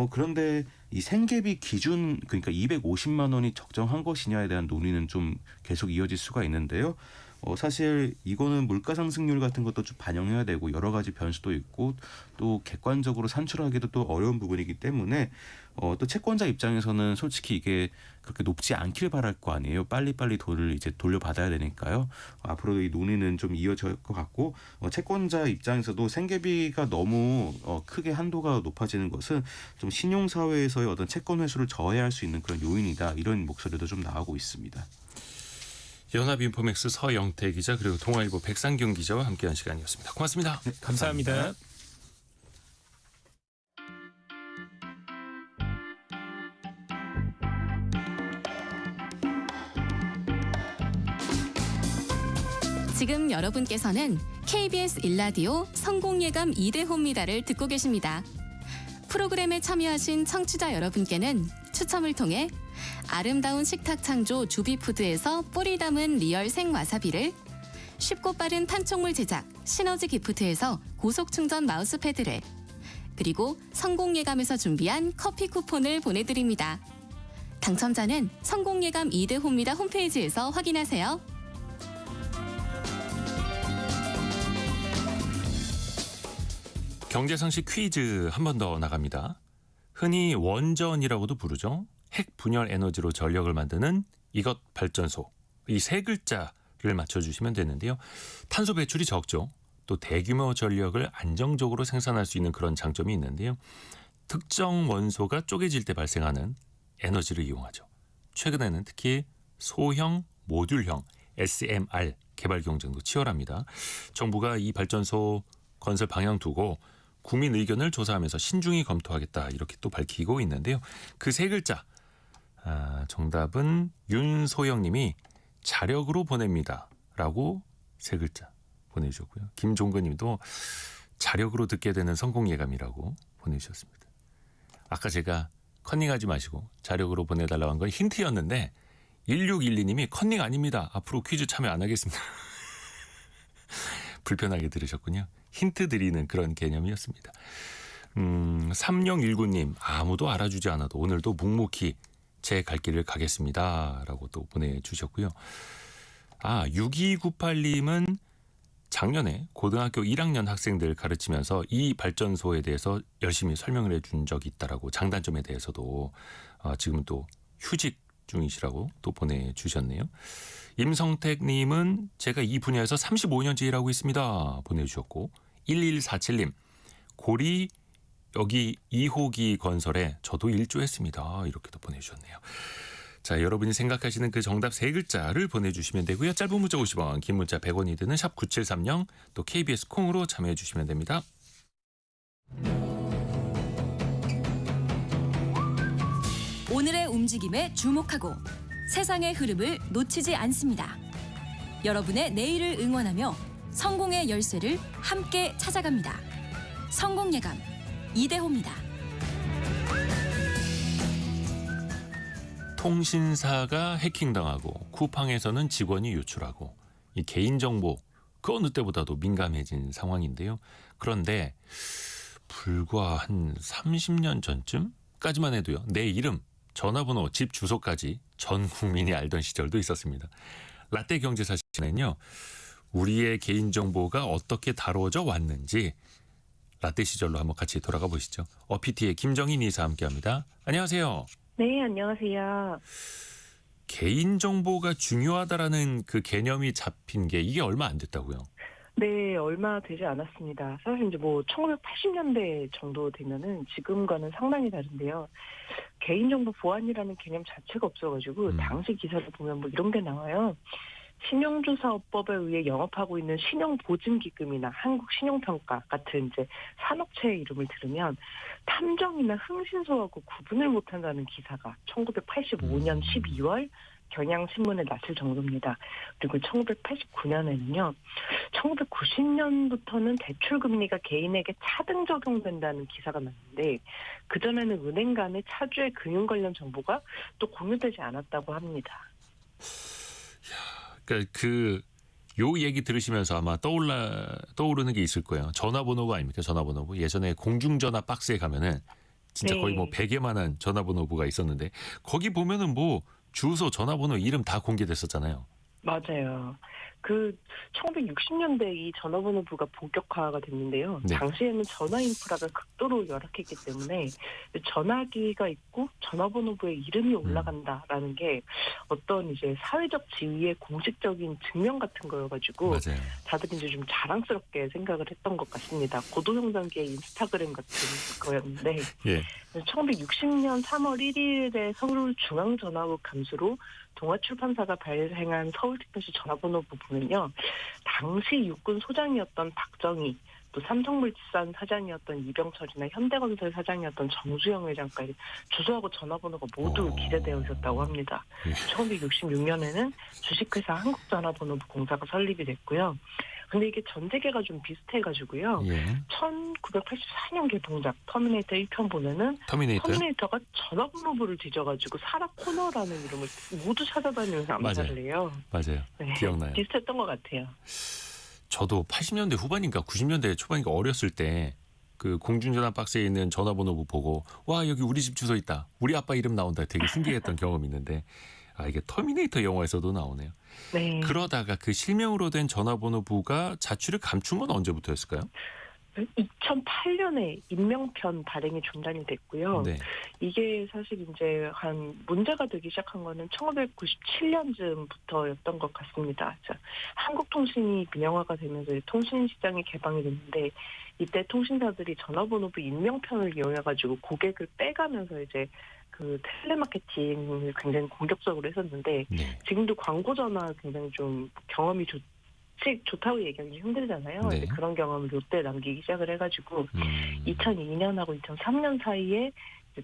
Speaker 4: 그런데 이 생계비 기준 그러니까 250만 원이 적정한 것이냐에 대한 논의는 좀 계속 이어질 수가 있는데요. 사실 이거는 물가 상승률 같은 것도 좀 반영해야 되고 여러 가지 변수도 있고 또 객관적으로 산출하기도 또 어려운 부분이기 때문에 또 채권자 입장에서는 솔직히 이게 그렇게 높지 않길 바랄 거 아니에요. 빨리빨리 돈을 이제 돌려받아야 되니까요. 앞으로 이 논의는 좀 이어질 것 같고 채권자 입장에서도 생계비가 너무 크게 한도가 높아지는 것은 좀 신용사회에서의 어떤 채권 회수를 저해할 수 있는 그런 요인이다. 이런 목소리도 좀 나오고 있습니다.
Speaker 1: 연합인포맥스 서영태 기자 그리고 동아일보 백상경 기자와 함께한 시간이었습니다. 고맙습니다.
Speaker 3: 네, 감사합니다.
Speaker 2: 지금 여러분께서는 KBS 일라디오 성공예감 2대호입니다를 듣고 계십니다. 프로그램에 참여하신 청취자 여러분께는 추첨을 통해 아름다운 식탁 창조 주비푸드에서 뿌리 담은 리얼 생와사비를, 쉽고 빠른 판촉물 제작 시너지 기프트에서 고속 충전 마우스패드를, 그리고 성공예감에서 준비한 커피 쿠폰을 보내드립니다. 당첨자는 성공예감 2대호입니다 홈페이지에서 확인하세요.
Speaker 1: 경제상식 퀴즈 한 번 더 나갑니다. 흔히 원전이라고도 부르죠. 핵 분열 에너지로 전력을 만드는 이것 발전소. 이 세 글자를 맞춰주시면 되는데요. 탄소 배출이 적죠. 또 대규모 전력을 안정적으로 생산할 수 있는 그런 장점이 있는데요. 특정 원소가 쪼개질 때 발생하는 에너지를 이용하죠. 최근에는 특히 소형, 모듈형, SMR 개발 경쟁도 치열합니다. 정부가 이 발전소 건설 방향 두고 국민 의견을 조사하면서 신중히 검토하겠다 이렇게 또 밝히고 있는데요. 그 세 글자 정답은 윤소영 님이 자력으로 보냅니다 라고 세 글자 보내주셨고요. 김종근 님도 자력으로 듣게 되는 성공 예감이라고 보내주셨습니다. 아까 제가 컨닝하지 마시고 자력으로 보내달라고 한 건 힌트였는데 1612님이 컨닝 아닙니다. 앞으로 퀴즈 참여 안 하겠습니다. 불편하게 들으셨군요. 힌트 드리는 그런 개념이었습니다. 3019님 아무도 알아주지 않아도 오늘도 묵묵히 제 갈 길을 가겠습니다. 라고 또 보내주셨고요. 6298님은 작년에 고등학교 1학년 학생들 가르치면서 이 발전소에 대해서 열심히 설명을 해준 적이 있다라고 장단점에 대해서도 지금 또 휴직 중이시라고 또 보내주셨네요. 임성택님은 제가 이 분야에서 35년째 일하고 있습니다. 보내주셨고 1147님 고리 여기 2호기 건설에 저도 일조했습니다. 이렇게도 보내주셨네요. 자, 여러분이 생각하시는 그 정답 3글자를 보내주시면 되고요. 짧은 문자 50원, 긴 문자 100원이 드는 샵 9730, 또 KBS 콩으로 참여해 주시면 됩니다.
Speaker 5: 오늘의 움직임에 주목하고 세상의 흐름을 놓치지 않습니다. 여러분의 내일을 응원하며 성공의 열쇠를 함께 찾아갑니다. 성공예감 이대호입니다.
Speaker 1: 통신사가 해킹당하고 쿠팡에서는 직원이 유출하고 이 개인정보 그 어느 때보다도 민감해진 상황인데요. 그런데 불과 한 30년 전쯤까지만 해도요. 내 이름, 전화번호, 집 주소까지 전 국민이 알던 시절도 있었습니다. 라떼 경제사실에는요. 우리의 개인정보가 어떻게 다뤄져 왔는지 라떼 시절로 한번 같이 돌아가 보시죠. 어피티의 김정인 이사 함께합니다. 안녕하세요.
Speaker 6: 네, 안녕하세요.
Speaker 1: 개인정보가 중요하다라는 그 개념이 잡힌 게 이게 얼마 안 됐다고요?
Speaker 6: 네, 얼마 되지 않았습니다. 사실 이제 1980년대 정도 되면은 지금과는 상당히 다른데요. 개인정보 보안이라는 개념 자체가 없어가지고 당시 기사를 보면 이런 게 나와요. 신용조사업법에 의해 영업하고 있는 신용보증기금이나 한국신용평가 같은 이제 산업체의 이름을 들으면 탐정이나 흥신소하고 구분을 못한다는 기사가 1985년 12월 경향신문에 났을 정도입니다. 그리고 1989년에는요. 1990년부터는 대출금리가 개인에게 차등 적용된다는 기사가 났는데 그전에는 은행 간의 차주의 금융 관련 정보가 또 공유되지 않았다고 합니다.
Speaker 1: 그러니까 요 얘기 들으시면서 아마 떠오르는 게 있을 거예요. 전화번호부 아닙니까? 전화번호부. 예전에 공중전화 박스에 가면은 진짜
Speaker 6: 네.
Speaker 1: 거의 베개만한 전화번호부가 있었는데 거기 보면은 주소, 전화번호, 이름 다 공개됐었잖아요.
Speaker 6: 맞아요. 1960년대 이 전화번호부가 본격화가 됐는데요.
Speaker 1: 네.
Speaker 6: 당시에는 전화 인프라가 극도로 열악했기 때문에 전화기가 있고 전화번호부에 이름이 올라간다라는 게 어떤 이제 사회적 지위의 공식적인 증명 같은 거여가지고
Speaker 1: 맞아요.
Speaker 6: 다들 이제 좀 자랑스럽게 생각을 했던 것 같습니다. 고도영상계의 인스타그램 같은 거였는데
Speaker 1: 예.
Speaker 6: 1960년 3월 1일에 서울중앙전화국 감수로 동아출판사가 발행한 서울특별시 전화번호부 보면요. 당시 육군 소장이었던 박정희, 또 삼성물산 사장이었던 이병철이나 현대건설 사장이었던 정수영 회장까지 주소하고 전화번호가 모두 기재되어 있었다고 합니다. 1966년에는 주식회사 한국전화번호부 공사가 설립이 됐고요. 근데 이게 전 세계가 좀 비슷해가지고요.
Speaker 1: 예.
Speaker 6: 1984년 개봉작 터미네이터 1편 보면은
Speaker 1: 터미네이터요?
Speaker 6: 터미네이터가 전화번호부를 뒤져가지고 사라 코너라는 이름을 모두 찾아다니면서 암살을 해요.
Speaker 1: 맞아요.
Speaker 6: 네.
Speaker 1: 기억나요.
Speaker 6: 비슷했던 것 같아요.
Speaker 1: 저도 80년대 후반인가 90년대 초반인가 어렸을 때 그 공중전화 박스에 있는 전화번호부 보고 와 여기 우리 집 주소 있다. 우리 아빠 이름 나온다. 되게 신기했던 경험이 있는데 이게 터미네이터 영화에서도 나오네요.
Speaker 6: 네.
Speaker 1: 그러다가 그 실명으로 된 전화번호부가 자취를 감춘 건 언제부터였을까요?
Speaker 6: 2008년에 인명편 발행이 중단이 됐고요.
Speaker 1: 네.
Speaker 6: 이게 사실 이제 한 문제가 되기 시작한 거는 1997년쯤부터였던 것 같습니다. 자, 한국통신이 민영화가 되면서 통신 시장이 개방이 됐는데 이때 통신사들이 전화번호부 인명편을 이용해가지고 고객을 빼가면서 이제 그 텔레마케팅을 굉장히 공격적으로 했었는데
Speaker 1: 네.
Speaker 6: 지금도 광고 전화 굉장히 좀 경험이 좋다고 얘기하기 힘들잖아요.
Speaker 1: 네.
Speaker 6: 근데 그런 경험을 롯데에 남기기 시작을 해가지고 2002년하고 2003년 사이에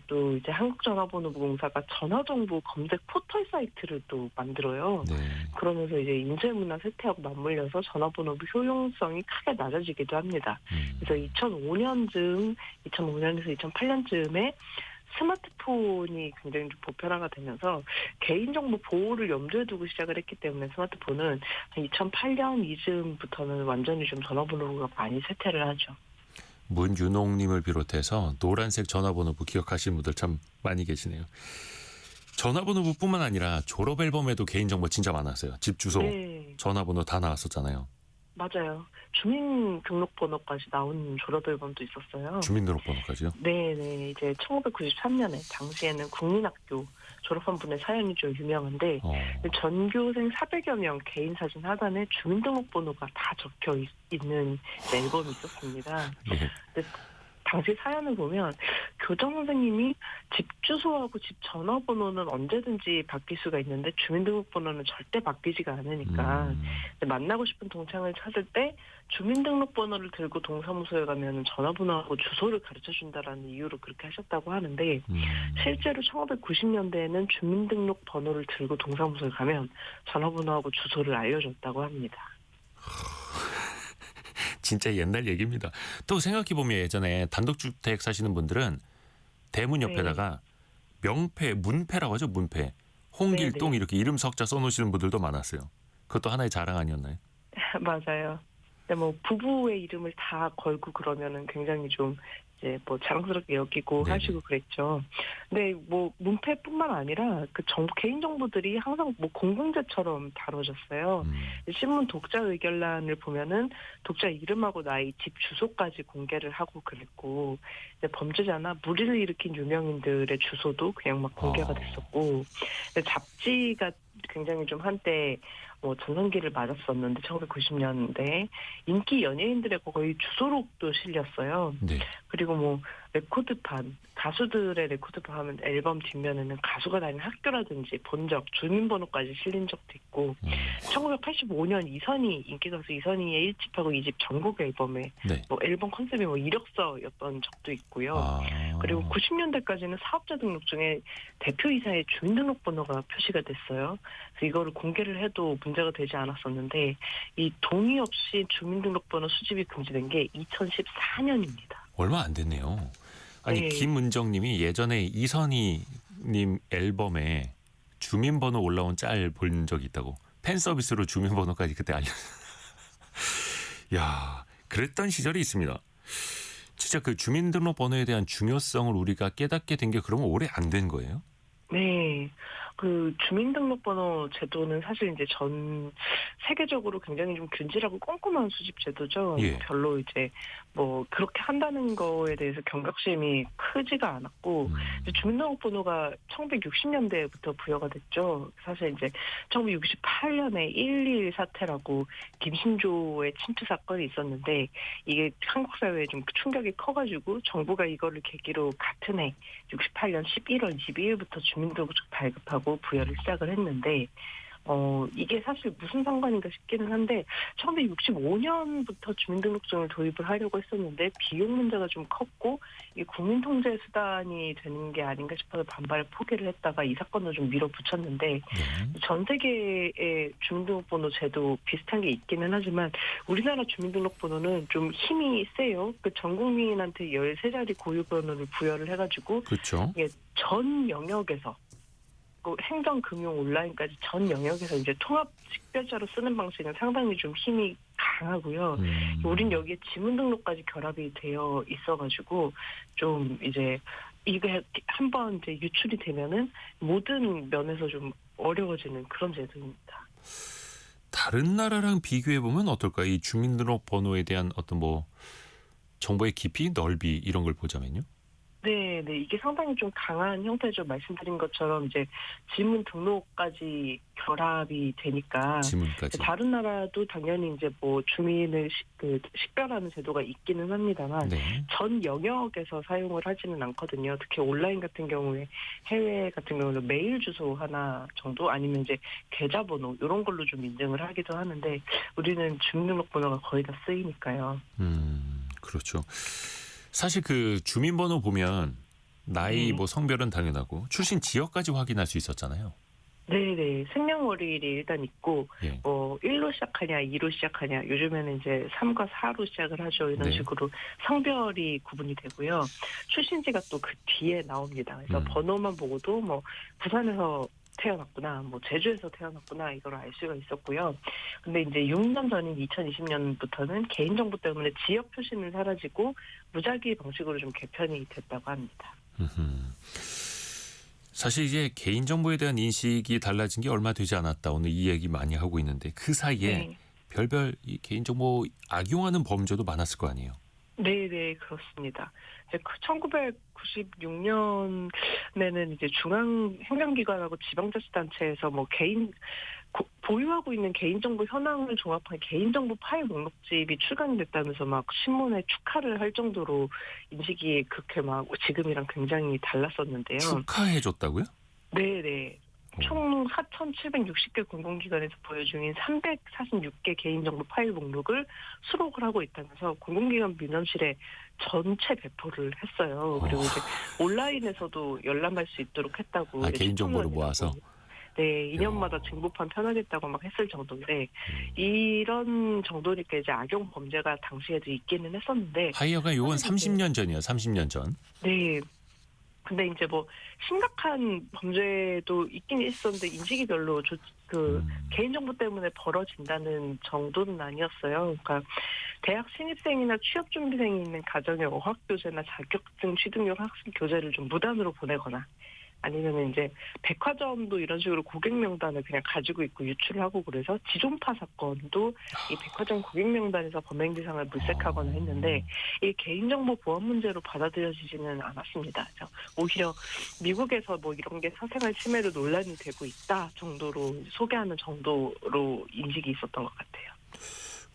Speaker 6: 또 이제 한국전화번호공사가 전화정보 검색 포털 사이트를 또 만들어요.
Speaker 1: 네.
Speaker 6: 그러면서 이제 인쇄문화 쇠퇴하고 맞물려서 전화번호 효용성이 크게 낮아지기도 합니다. 그래서 2005년에서 2008년쯤에 스마트폰이 굉장히 좀 보편화가 되면서 개인정보 보호를 염두에 두고 시작을 했기 때문에 스마트폰은 2008년 이즈음부터는 완전히 좀 전화번호가 많이 쇠퇴를 하죠.
Speaker 1: 문윤홍님을 비롯해서 노란색 전화번호부 기억하시는 분들 참 많이 계시네요. 전화번호부뿐만 아니라 졸업 앨범에도 개인정보 진짜 많았어요. 집 주소,
Speaker 6: 네,
Speaker 1: 전화번호 다 나왔었잖아요.
Speaker 6: 맞아요. 주민등록번호까지 나온 졸업앨범도 있었어요.
Speaker 1: 주민등록번호까지요.
Speaker 6: 네네. 이제 1993년에 당시에는 국민학교 졸업한 분의 사연이 좀 유명한데 전교생 400여 명 개인 사진 하단에 주민등록번호가 다 적혀 있는 앨범이 있었습니다.
Speaker 1: 네.
Speaker 6: 근데 당시 사연을 보면 교장 선생님이 집 주소하고 집 전화번호는 언제든지 바뀔 수가 있는데 주민등록번호는 절대 바뀌지가 않으니까 만나고 싶은 동창을 찾을 때 주민등록번호를 들고 동사무소에 가면 전화번호하고 주소를 가르쳐준다라는 이유로 그렇게 하셨다고 하는데 실제로 1990년대에는 주민등록번호를 들고 동사무소에 가면 전화번호하고 주소를 알려줬다고 합니다.
Speaker 1: 진짜 옛날 얘기입니다. 또 생각해보면 예전에 단독주택 사시는 분들은 대문 옆에다가 명패, 문패라고 하죠. 문패. 홍길동
Speaker 6: 네네.
Speaker 1: 이렇게 이름 석자 써놓으시는 분들도 많았어요. 그것도 하나의 자랑 아니었나요?
Speaker 6: 맞아요. 근데 뭐 부부의 이름을 다 걸고 그러면은 굉장히 좀 이제 뭐 자랑스럽게 여기고
Speaker 1: 네네.
Speaker 6: 하시고 그랬죠. 근데 뭐 문패뿐만 아니라 그 개인 정보들이 항상 뭐 공공재처럼 다뤄졌어요. 신문 독자 의견란을 보면은 독자 이름하고 나이, 집 주소까지 공개를 하고 그랬고, 근데 범죄자나 무리를 일으킨 유명인들의 주소도 그냥 막 공개가 됐었고, 근데 잡지가 굉장히 좀 한때 뭐 전성기를 맞았었는데 1990년대 인기 연예인들의 거의 주소록도 실렸어요.
Speaker 1: 네.
Speaker 6: 그리고 뭐 레코드판, 가수들의 레코드판 하면 앨범 뒷면에는 가수가 다니는 학교라든지 본적, 주민번호까지 실린 적도 있고 1985년 이선희, 인기가수 이선희의 1집하고 2집 전국 앨범에
Speaker 1: 네.
Speaker 6: 뭐 앨범 컨셉이 뭐 이력서였던 적도 있고요. 그리고 90년대까지는 사업자 등록증에 대표이사의 주민등록번호가 표시가 됐어요. 그래서 이거를 공개를 해도 문제가 되지 않았었는데 이 동의 없이 주민등록번호 수집이 금지된 게 2014년입니다.
Speaker 1: 얼마 안 됐네요. 아니
Speaker 6: 네.
Speaker 1: 김은정님이 예전에 이선희님 앨범에 주민번호 올라온 짤 본 적이 있다고. 팬 서비스로 주민번호까지 그때 야, 그랬던 시절이 있습니다. 진짜 그 주민등록번호에 대한 중요성을 우리가 깨닫게 된 게 그러면 오래 안 된 거예요?
Speaker 6: 네. 그 주민등록번호 제도는 사실 이제 전 세계적으로 굉장히 좀 균질하고 꼼꼼한 수집 제도죠.
Speaker 1: 예.
Speaker 6: 별로 이제 뭐 그렇게 한다는 거에 대해서 경각심이 크지가 않았고 이제 주민등록번호가 1960년대부터 부여가 됐죠. 사실 이제 1968년에 1.2.1 사태라고 김신조의 침투 사건이 있었는데 이게 한국 사회에 좀 충격이 커가지고 정부가 이거를 계기로 같은 해 68년 11월 22일부터 주민등록증 발급하고 부여를 시작을 했는데 이게 사실 무슨 상관인가 싶기는 한데 1965년부터 주민등록증을 도입을 하려고 했었는데 비용 문제가 좀 컸고 이게 국민통제 수단이 되는 게 아닌가 싶어서 반발을 포기를 했다가 이 사건을 좀 밀어붙였는데 전 세계의 주민등록번호 제도 비슷한 게 있기는 하지만 우리나라 주민등록번호는 좀 힘이 세요. 그 전 국민한테 13자리 고유번호를 부여를 해가지고
Speaker 1: 그렇죠.
Speaker 6: 이게 전 영역에서 행정, 금융, 온라인까지 전 영역에서 이제 통합 식별자로 쓰는 방식은 상당히 좀 힘이 강하고요. 우린 여기에 지문 등록까지 결합이 되어 있어가지고 좀 이제 이게 한번 이제 유출이 되면은 모든 면에서 좀 어려워지는 그런 제도입니다.
Speaker 1: 다른 나라랑 비교해 보면 어떨까요? 이 주민등록번호에 대한 어떤 뭐 정보의 깊이, 넓이 이런 걸 보자면요.
Speaker 6: 네, 이게 상당히 좀 강한 형태죠. 말씀드린 것처럼 이제 지문 등록까지 결합이 되니까.
Speaker 1: 지문까지.
Speaker 6: 다른 나라도 당연히 이제 뭐 주민을 식별하는 제도가 있기는 합니다만
Speaker 1: 네.
Speaker 6: 전 영역에서 사용을 하지는 않거든요. 특히 온라인 같은 경우에 해외 같은 경우는 메일 주소 하나 정도 아니면 이제 계좌번호 이런 걸로 좀 인증을 하기도 하는데 우리는 주민등록번호가 거의 다 쓰이니까요.
Speaker 1: 그렇죠. 사실 그 주민번호 보면 나이, 뭐 성별은 당연하고 출신 지역까지 확인할 수 있었잖아요.
Speaker 6: 네네. 생년월일이 일단 있고,
Speaker 1: 예.
Speaker 6: 1로 시작하냐, 2로 시작하냐, 요즘에는 이제 3과 4로 시작을 하죠. 이런
Speaker 1: 네.
Speaker 6: 식으로 성별이 구분이 되고요. 출신지가 또 그 뒤에 나옵니다. 그래서 번호만 보고도 뭐, 부산에서 태어났구나, 뭐, 제주에서 태어났구나, 이걸 알 수가 있었고요. 근데 이제 6년 전인 2020년부터는 개인정보 때문에 지역 표시는 사라지고, 무작위 방식으로 좀 개편이 됐다고 합니다.
Speaker 1: 사실 이제 개인정보에 대한 인식이 달라진 게 얼마 되지 않았다. 오늘 이 얘기 많이 하고 있는데 그 사이에
Speaker 6: 네.
Speaker 1: 별별 이 개인정보 악용하는 범죄도 많았을 거 아니에요.
Speaker 6: 네네, 그렇습니다. 이제 1996년에는 이제 중앙행정기관하고 지방자치단체에서 뭐 보유하고 있는 개인정보 현황을 종합한 개인정보 파일 목록집이 출간이 됐다면서 막 신문에 축하를 할 정도로 인식이 그렇게 막 지금이랑 굉장히 달랐었는데요.
Speaker 1: 축하해 줬다고요?
Speaker 6: 네네. 총 4,760개 공공기관에서 보유 중인 346개 개인정보 파일 목록을 수록을 하고 있다면서 공공기관 민원실에 전체 배포를 했어요. 그리고 이제 온라인에서도 열람할 수 있도록 했다고. 이제
Speaker 1: 개인정보를
Speaker 6: 추천을
Speaker 1: 모아서?
Speaker 6: 해주고. 네, 2년마다 증보판 편하겠다고 막 했을 정도인데 이런 정도니까 이제 악용 범죄가 당시에도 있기는 했었는데.
Speaker 1: 하여간 요건 30년 전이에요. 30년 전.
Speaker 6: 네. 근데 이제 뭐 심각한 범죄도 있긴 있었는데 인식이 별로 개인정보 때문에 벌어진다는 정도는 아니었어요. 그러니까 대학 신입생이나 취업준비생이 있는 가정에 어학교재나 자격증 취득용 학습 교재를 좀 무단으로 보내거나 아니면 이제 백화점도 이런 식으로 고객 명단을 그냥 가지고 있고 유출을 하고 그래서 지존파 사건도 이 백화점 고객 명단에서 범행 대상을 물색하거나 했는데 이 개인정보 보안 문제로 받아들여지지는 않았습니다. 그래서 오히려 미국에서 뭐 이런 게 사생활 침해로 논란이 되고 있다 정도로 소개하는 정도로 인식이 있었던 것 같아요.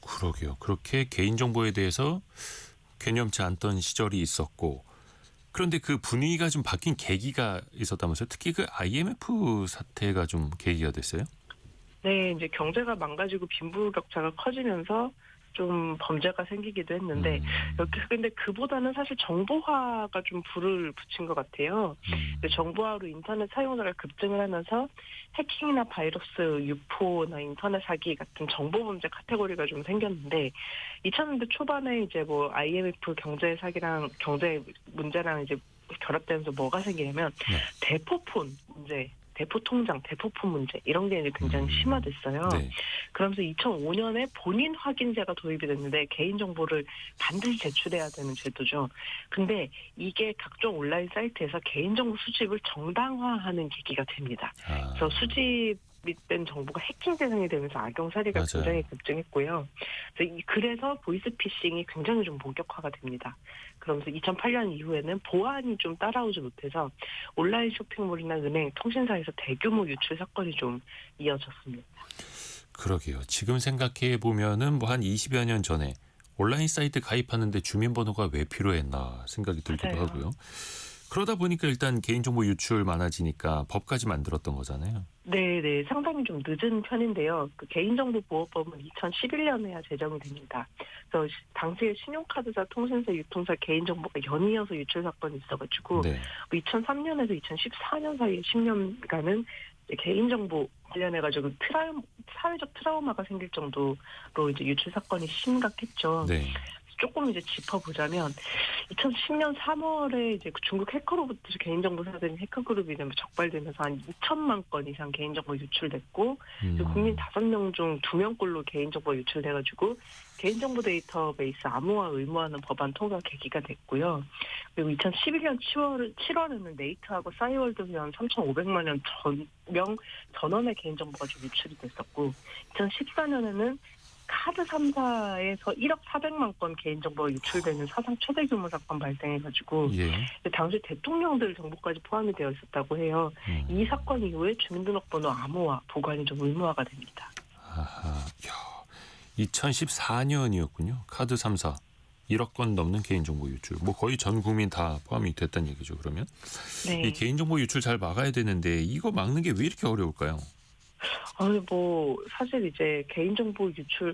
Speaker 1: 그러게요. 그렇게 개인정보에 대해서 개념치 않던 시절이 있었고 그런데 그 분위기가 좀 바뀐 계기가 있었다면서요? 특히 그 IMF 사태가 좀 계기가 됐어요?
Speaker 6: 네, 이제 경제가 망가지고 빈부격차가 커지면서 좀 범죄가 생기기도 했는데 근데 그보다는 사실 정보화가 좀 불을 붙인 것 같아요. 정보화로 인터넷 사용자가 급증을 하면서 해킹이나 바이러스 유포나 인터넷 사기 같은 정보 범죄 카테고리가 좀 생겼는데 2000년대 초반에 이제 뭐 IMF 경제 사기랑 경제 문제랑 이제 결합되면서 뭐가 생기냐면 대포폰 문제. 대포 통장, 대포폰 문제 이런 게 이제 굉장히 심화됐어요.
Speaker 1: 네.
Speaker 6: 그러면서 2005년에 본인 확인제가 도입이 됐는데 개인정보를 반드시 제출해야 되는 제도죠. 근데 이게 각종 온라인 사이트에서 개인정보 수집을 정당화하는 계기가 됩니다. 그래서 수집된 정보가 해킹 대상이 되면서 악용 사례가
Speaker 1: 맞아요.
Speaker 6: 굉장히 급증했고요. 그래서 보이스피싱이 굉장히 좀 본격화가 됩니다. 그러면서 2008년 이후에는 보안이 좀 따라오지 못해서 온라인 쇼핑몰이나 은행, 통신사에서 대규모 유출 사건이 좀 이어졌습니다.
Speaker 1: 그러게요. 지금 생각해 보면은 뭐 한 20여 년 전에 온라인 사이트 가입하는데 주민번호가 왜 필요했나 생각이 들기도
Speaker 6: 맞아요.
Speaker 1: 하고요. 그러다 보니까 일단 개인정보 유출 많아지니까 법까지 만들었던 거잖아요.
Speaker 6: 네, 상당히 좀 늦은 편인데요. 그 개인정보보호법은 2011년에야 제정이 됩니다. 그래서 당시에 신용카드사, 통신사, 유통사 개인정보가 연이어서 유출 사건이 있어가지고
Speaker 1: 네.
Speaker 6: 2003년에서 2014년 사이에 10년간은 개인정보 관련해가지고 사회적 트라우마가 생길 정도로 이제 유출 사건이 심각했죠.
Speaker 1: 네.
Speaker 6: 조금 이제 짚어보자면 2010년 3월에 이제 중국 해커로부터 개인정보 사들인 해커그룹이 적발되면서 한 2천만 건 이상 개인정보 유출됐고 국민 5명 중 2명꼴로 개인정보 유출돼가지고 개인정보 데이터베이스 암호화 의무화하는 법안 통과 계기가 됐고요. 그리고 2011년 7월에는 네이트하고 싸이월드 현 3,500만 명 전원의 개인정보가 좀 유출이 됐었고 2014년에는 카드 3사에서 1억 400만 건 개인정보가 유출되는 사상 최대 규모 사건 발생해가지고 당시 대통령들 정보까지 포함이 되어 있었다고 해요. 이 사건 이후에 주민등록번호 암호화, 보관이 좀 의무화가 됩니다.
Speaker 1: 아하, 2014년이었군요. 카드 3사 1억 건 넘는 개인정보 유출. 뭐 거의 전 국민 다 포함이 됐다는 얘기죠. 그러면
Speaker 6: 네.
Speaker 1: 이 개인정보 유출 잘 막아야 되는데 이거 막는 게 왜 이렇게 어려울까요?
Speaker 6: 사실 이제 개인정보 유출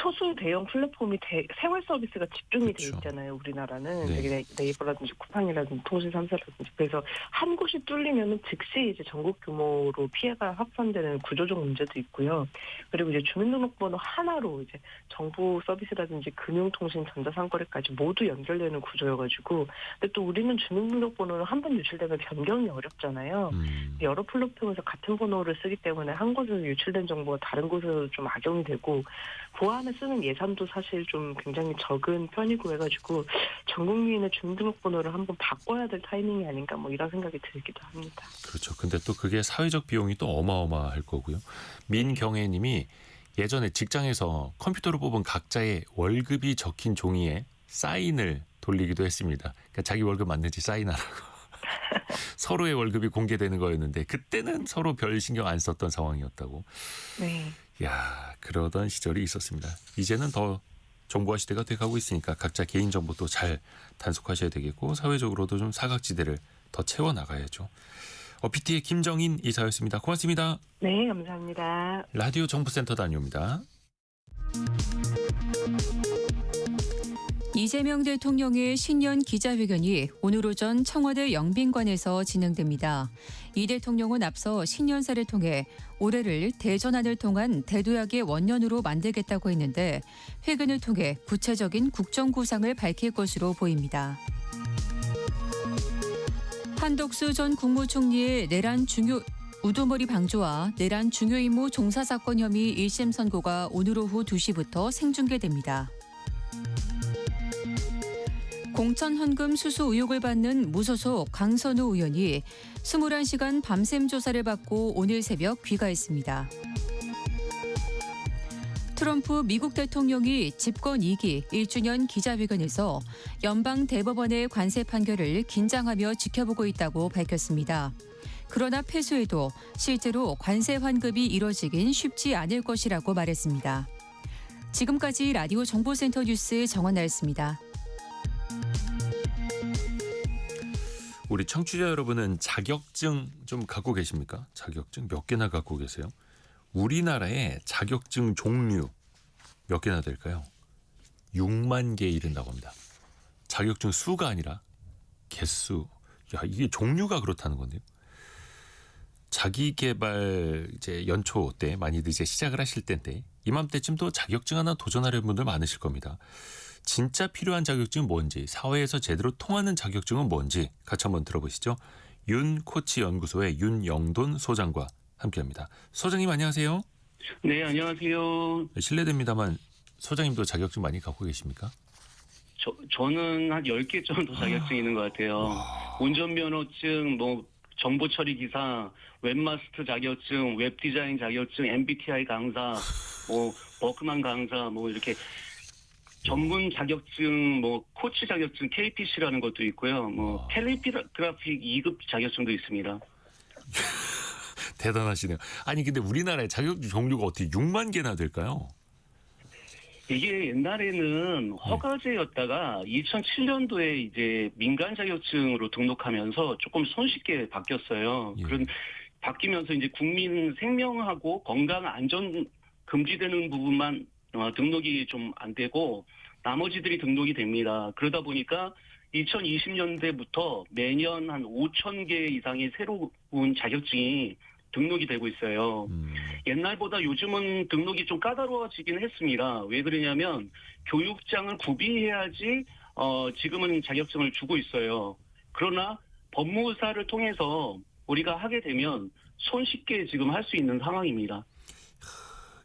Speaker 6: 소수 대형 플랫폼이 생활 서비스가 집중이 돼
Speaker 1: 그렇죠.
Speaker 6: 있잖아요. 우리나라는
Speaker 1: 네.
Speaker 6: 되게 네이버라든지 쿠팡이라든지 통신 3사라든지 그래서 한 곳이 뚫리면은 즉시 이제 전국 규모로 피해가 확산되는 구조적 문제도 있고요. 그리고 이제 주민등록번호 하나로 이제 정부 서비스라든지 금융통신, 전자상거래까지 모두 연결되는 구조여가지고 근데 또 우리는 주민등록번호는 한 번 유출되면 변경이 어렵잖아요. 여러 플랫폼에서 같은 번호를 쓰기 때문에 한 곳에서 유출된 정보가 다른 곳에서 좀 악용이 되고 보안에 쓰는 예산도 사실 좀 굉장히 적은 편이고 해가지고 전 국민의 주민등록번호를 한번 바꿔야 될 타이밍이 아닌가 뭐 이런 생각이 들기도 합니다.
Speaker 1: 그렇죠. 근데 또 그게 사회적 비용이 또 어마어마할 거고요. 민경애님이 예전에 직장에서 컴퓨터로 뽑은 각자의 월급이 적힌 종이에 사인을 돌리기도 했습니다. 그러니까 자기 월급 맞는지 사인하라고. 서로의 월급이 공개되는 거였는데 그때는 서로 별 신경 안 썼던 상황이었다고.
Speaker 6: 네.
Speaker 1: 야, 그러던 시절이 있었습니다. 이제는 더 정보화 시대가 돼가고 있으니까 각자 개인정보도 잘 단속하셔야 되겠고 사회적으로도 좀 사각지대를 더 채워나가야죠. PT의 김정인 이사였습니다. 고맙습니다.
Speaker 6: 네, 감사합니다.
Speaker 1: 라디오 정보센터 다녀옵니다.
Speaker 7: 이재명 대통령의 신년 기자회견이 오늘 오전 청와대 영빈관에서 진행됩니다. 이 대통령은 앞서 신년사를 통해 올해를 대전환을 통한 대도약의 원년으로 만들겠다고 했는데 회견을 통해 구체적인 국정구상을 밝힐 것으로 보입니다. 한덕수 전 국무총리의 내란 중요 우두머리 방조와 내란 중요임무 종사 사건 혐의 1심 선고가 오늘 오후 2시부터 생중계됩니다. 공천 헌금 수수 의혹을 받는 무소속 강선우 의원이 21시간 밤샘 조사를 받고 오늘 새벽 귀가했습니다. 트럼프 미국 대통령이 집권 2기 1주년 기자회견에서 연방 대법원의 관세 판결을 긴장하며 지켜보고 있다고 밝혔습니다. 그러나 패소해도 실제로 관세 환급이 이뤄지긴 쉽지 않을 것이라고 말했습니다. 지금까지 라디오 정보센터 뉴스 정원나였습니다.
Speaker 1: 우리 청취자 여러분은 자격증 좀 갖고 계십니까? 자격증 몇 개나 갖고 계세요? 우리나라의 자격증 종류 몇 개나 될까요? 6만 개에 이른다고 합니다. 자격증 수가 아니라 개수. 야, 이게 종류가 그렇다는 건데요. 자기 개발 이제 연초 때 많이들 이제 시작을 하실 때인데 이맘때쯤도 자격증 하나 도전하려는 분들 많으실 겁니다. 진짜 필요한 자격증은 뭔지, 사회에서 제대로 통하는 자격증은 뭔지 같이 한번 들어보시죠. 윤 코치 연구소의 윤영돈 소장과 함께합니다. 소장님 안녕하세요.
Speaker 8: 네, 안녕하세요.
Speaker 1: 실례됩니다만 소장님도 자격증 많이 갖고 계십니까?
Speaker 8: 저는 한 10개 정도 자격증 있는 것 같아요. 운전면허증, 정보처리 기사, 웹마스터 자격증, 웹디자인 자격증, MBTI 강사, 버크만 강사, 이렇게 전문 자격증, 코치 자격증, KPC라는 것도 있고요. 텔레그래픽 2급 자격증도 있습니다.
Speaker 1: 대단하시네요. 아니 근데 우리나라의 자격증 종류가 어떻게 6만 개나 될까요?
Speaker 8: 이게 옛날에는 허가제였다가 2007년도에 이제 민간 자격증으로 등록하면서 조금 손쉽게 바뀌었어요.
Speaker 1: 예.
Speaker 8: 그런 바뀌면서 이제 국민 생명하고 건강 안전 금지되는 부분만 등록이 좀 안 되고 나머지들이 등록이 됩니다. 그러다 보니까 2020년대부터 매년 한 5,000개 이상의 새로운 자격증이 등록이 되고 있어요. 옛날보다 요즘은 등록이 좀 까다로워지긴 했습니다. 왜 그러냐면 교육장을 구비해야지 지금은 자격증을 주고 있어요. 그러나 법무사를 통해서 우리가 하게 되면 손쉽게 지금 할 수 있는 상황입니다.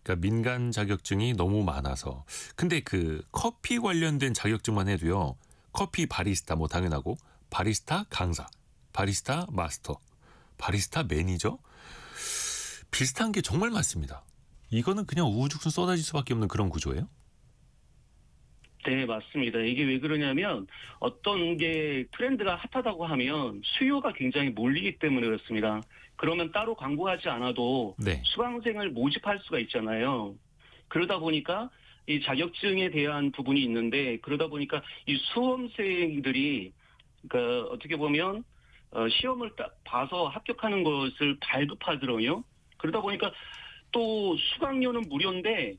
Speaker 1: 그러니까 민간 자격증이 너무 많아서. 근데 그 커피 관련된 자격증만 해도요. 커피 바리스타 당연하고 바리스타 강사, 바리스타 마스터, 바리스타 매니저 비슷한 게 정말 많습니다. 이거는 그냥 우후죽순 쏟아질 수밖에 없는 그런 구조예요?
Speaker 8: 네, 맞습니다. 이게 왜 그러냐면 어떤 게 트렌드가 핫하다고 하면 수요가 굉장히 몰리기 때문에 그렇습니다. 그러면 따로 광고하지 않아도
Speaker 1: 네.
Speaker 8: 수강생을 모집할 수가 있잖아요. 그러다 보니까 이 자격증에 대한 부분이 있는데 그러다 보니까 이 수험생들이 그러니까 어떻게 보면 시험을 딱 봐서 합격하는 것을 발급하더라고요. 그러다 보니까 또 수강료는 무료인데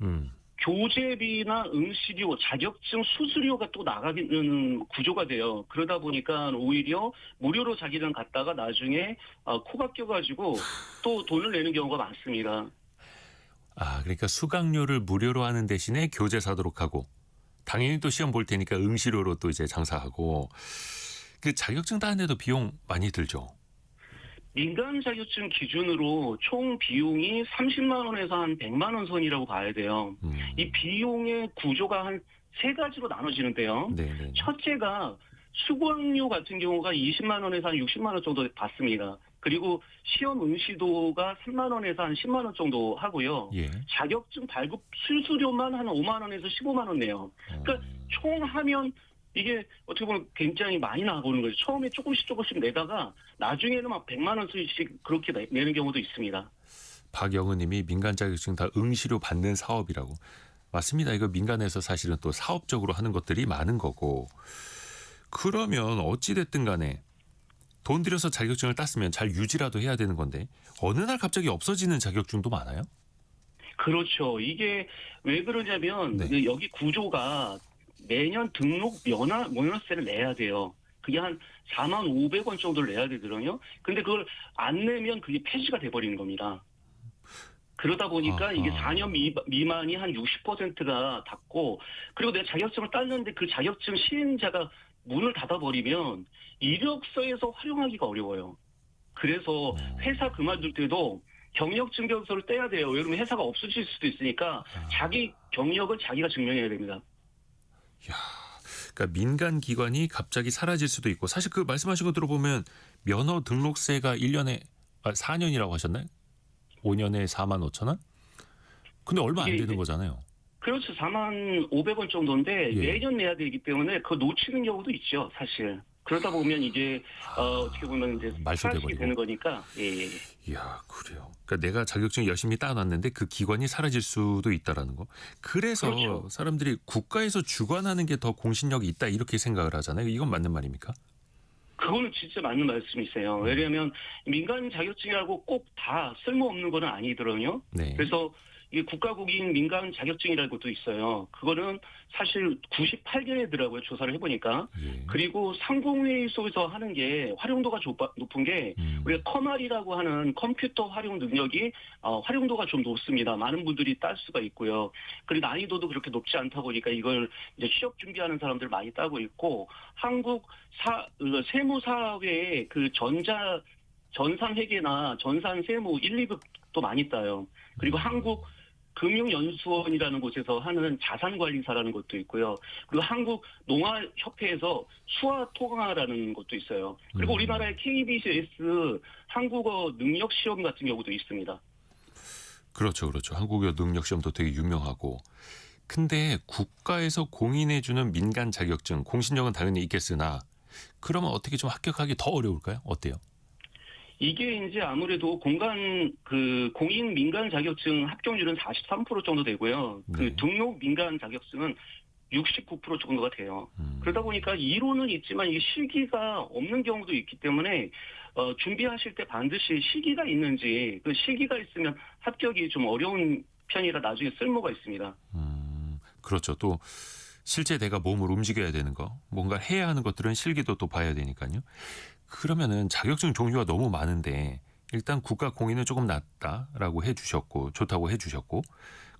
Speaker 8: 교재비나 응시료, 자격증 수수료가 또 나가는 구조가 돼요. 그러다 보니까 오히려 무료로 자기는 갔다가 나중에 코가 껴가지고 또 돈을 내는 경우가 많습니다.
Speaker 1: 아, 그러니까 수강료를 무료로 하는 대신에 교재 사도록 하고 당연히 또 시험 볼 테니까 응시료로 또 이제 장사하고 그 자격증 따는데도 비용 많이 들죠.
Speaker 8: 민간 자격증 기준으로 총 비용이 30만 원에서 한 100만 원 선이라고 봐야 돼요. 이 비용의 구조가 한 세 가지로 나눠지는데요.
Speaker 1: 네네.
Speaker 8: 첫째가 수강료 같은 경우가 20만 원에서 한 60만 원 정도 받습니다. 그리고 시험 응시도가 3만 원에서 한 10만 원 정도 하고요.
Speaker 1: 예.
Speaker 8: 자격증 발급 수수료만 한 5만 원에서 15만 원 내요. 그러니까 총 하면 이게 어떻게 보면 굉장히 많이 나가는 거죠. 처음에 조금씩 내다가 나중에는 막 100만 원씩 그렇게 내는 경우도 있습니다.
Speaker 1: 박영은 님이 민간 자격증 다 응시료 받는 사업이라고. 맞습니다. 이거 민간에서 사실은 또 사업적으로 하는 것들이 많은 거고. 그러면 어찌됐든 간에 돈 들여서 자격증을 땄으면 잘 유지라도 해야 되는 건데 어느 날 갑자기 없어지는 자격증도 많아요?
Speaker 8: 그렇죠. 이게 왜 그러냐면
Speaker 1: 네.
Speaker 8: 여기 구조가 매년 등록 면허세를 내야 돼요. 그게 한 4만 500원 정도를 내야 되거든요. 근데 그걸 안 내면 그게 폐지가 돼버리는 겁니다. 그러다 보니까 이게 4년 미만이 한 60%가 닿고 그리고 내가 자격증을 땄는데 그 자격증 시행자가 문을 닫아버리면 이력서에서 활용하기가 어려워요. 그래서 회사 그만둘 때도 경력 증명서를 떼야 돼요. 왜냐면 회사가 없어질 수도 있으니까 자기 경력을 자기가 증명해야 됩니다.
Speaker 1: 그러니까 민간 기관이 갑자기 사라질 수도 있고 사실 그 말씀하신 거 들어보면 면허 등록세가 1년에 4년이라고 하셨나요? 5년에 4만 5천 원? 근데 얼마 안 되는 거잖아요.
Speaker 8: 그렇죠. 4만 500원 정도인데
Speaker 1: 예.
Speaker 8: 매년 내야 되기 때문에 그거 놓치는 경우도 있죠. 사실. 그러다 보면 이제 어떻게 보면 이제
Speaker 1: 말소
Speaker 8: 사라지게
Speaker 1: 돼버리고.
Speaker 8: 되는 거니까. 예.
Speaker 1: 이야, 그래요. 그러니까 내가 자격증 열심히 따놨는데 그 기관이 사라질 수도 있다라는 거. 그래서
Speaker 8: 그렇죠.
Speaker 1: 사람들이 국가에서 주관하는 게 더 공신력이 있다 이렇게 생각을 하잖아요. 이건 맞는 말입니까?
Speaker 8: 그거는 진짜 맞는 말씀이세요. 왜냐하면 민간 자격증이라고 꼭 다 쓸모없는 건 아니더라고요.
Speaker 1: 네.
Speaker 8: 그래서 이게 국가공인 민간 자격증이라는 것도 있어요. 그거는 사실 98개더라고요. 조사를 해보니까.
Speaker 1: 예.
Speaker 8: 그리고 상공회의 속에서 하는 게 활용도가 높은 게 우리가 커말이라고 하는 컴퓨터 활용 능력이 활용도가 좀 높습니다. 많은 분들이 딸 수가 있고요. 그리고 난이도도 그렇게 높지 않다 보니까 이걸 이제 취업 준비하는 사람들 많이 따고 있고 한국 세무사회의 그 전산회계나 전산세무 1, 2급도 많이 따요. 그리고 한국 금융연수원이라는 곳에서 하는 자산관리사라는 것도 있고요. 그리고 한국농아협회에서 수화통화라는 것도 있어요. 그리고 우리나라의 KBS 한국어 능력시험 같은 경우도 있습니다.
Speaker 1: 그렇죠. 한국어 능력 시험도 되게 유명하고. 근데 국가에서 공인해주는 민간 자격증, 공신력은 당연히 있겠으나 그러면 어떻게 좀 합격하기 더 어려울까요? 어때요?
Speaker 8: 이게 이제 아무래도 공인 민간 자격증 합격률은 43% 정도 되고요.
Speaker 1: 네.
Speaker 8: 그 등록 민간 자격증은 69% 정도가 돼요. 그러다 보니까 이론은 있지만 이게 실기가 없는 경우도 있기 때문에 준비하실 때 반드시 실기가 있는지 그 실기가 있으면 합격이 좀 어려운 편이라 나중에 쓸모가 있습니다.
Speaker 1: 그렇죠. 또 실제 내가 몸을 움직여야 되는 거, 뭔가 해야 하는 것들은 실기도 또 봐야 되니까요. 그러면은 자격증 종류가 너무 많은데 일단 국가 공인은 조금 낫다라고 해주셨고 좋다고 해주셨고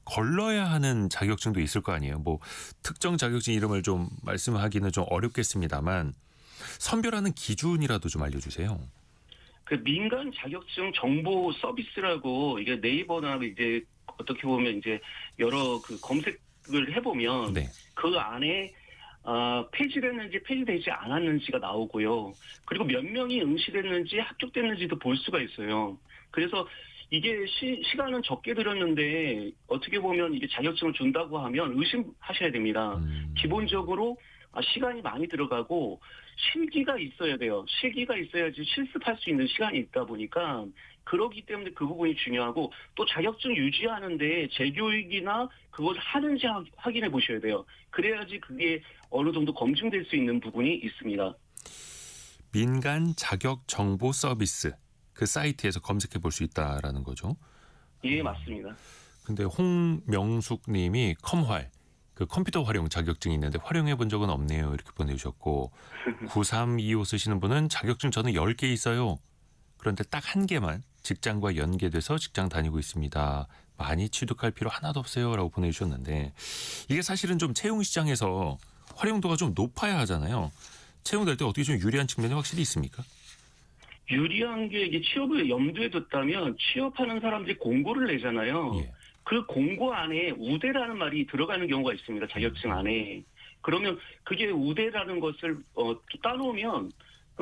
Speaker 1: 걸러야 하는 자격증도 있을 거 아니에요. 뭐 특정 자격증 이름을 좀 말씀하기는 좀 어렵겠습니다만 선별하는 기준이라도 좀 알려주세요.
Speaker 8: 그 민간 자격증 정보 서비스라고 이게 네이버나 이제 어떻게 보면 이제 여러 그 검색을 해보면
Speaker 1: 네.
Speaker 8: 그 안에 폐지됐는지 폐지되지 않았는지가 나오고요. 그리고 몇 명이 응시됐는지 합격됐는지도 볼 수가 있어요. 그래서 이게 시간은 적게 들었는데 어떻게 보면 이게 자격증을 준다고 하면 의심하셔야 됩니다. 기본적으로 시간이 많이 들어가고 실기가 있어야 돼요. 실기가 있어야지 실습할 수 있는 시간이 있다 보니까 그렇기 때문에 그 부분이 중요하고 또 자격증 유지하는데 재교육이나 그걸 하는지 확인해 보셔야 돼요. 그래야지 그게 어느 정도 검증될 수 있는 부분이 있습니다.
Speaker 1: 민간 자격 정보 서비스 그 사이트에서 검색해 볼 수 있다라는 거죠.
Speaker 8: 예, 맞습니다.
Speaker 1: 근데 홍명숙님이 컴활 그 컴퓨터 활용 자격증이 있는데 활용해 본 적은 없네요. 이렇게 보내주셨고 9325 쓰시는 분은 자격증 저는 10개 있어요. 그런데 딱 한 개만 직장과 연계돼서 직장 다니고 있습니다. 많이 취득할 필요 하나도 없어요. 라고 보내주셨는데 이게 사실은 좀 채용 시장에서 활용도가 좀 높아야 하잖아요. 채용될 때 어떻게 좀 유리한 측면이 확실히 있습니까?
Speaker 8: 유리한 게 이게 취업을 염두에 뒀다면 취업하는 사람들이 공고를 내잖아요.
Speaker 1: 예.
Speaker 8: 그 공고 안에 우대라는 말이 들어가는 경우가 있습니다. 자격증 안에. 그러면 그게 우대라는 것을 따놓으면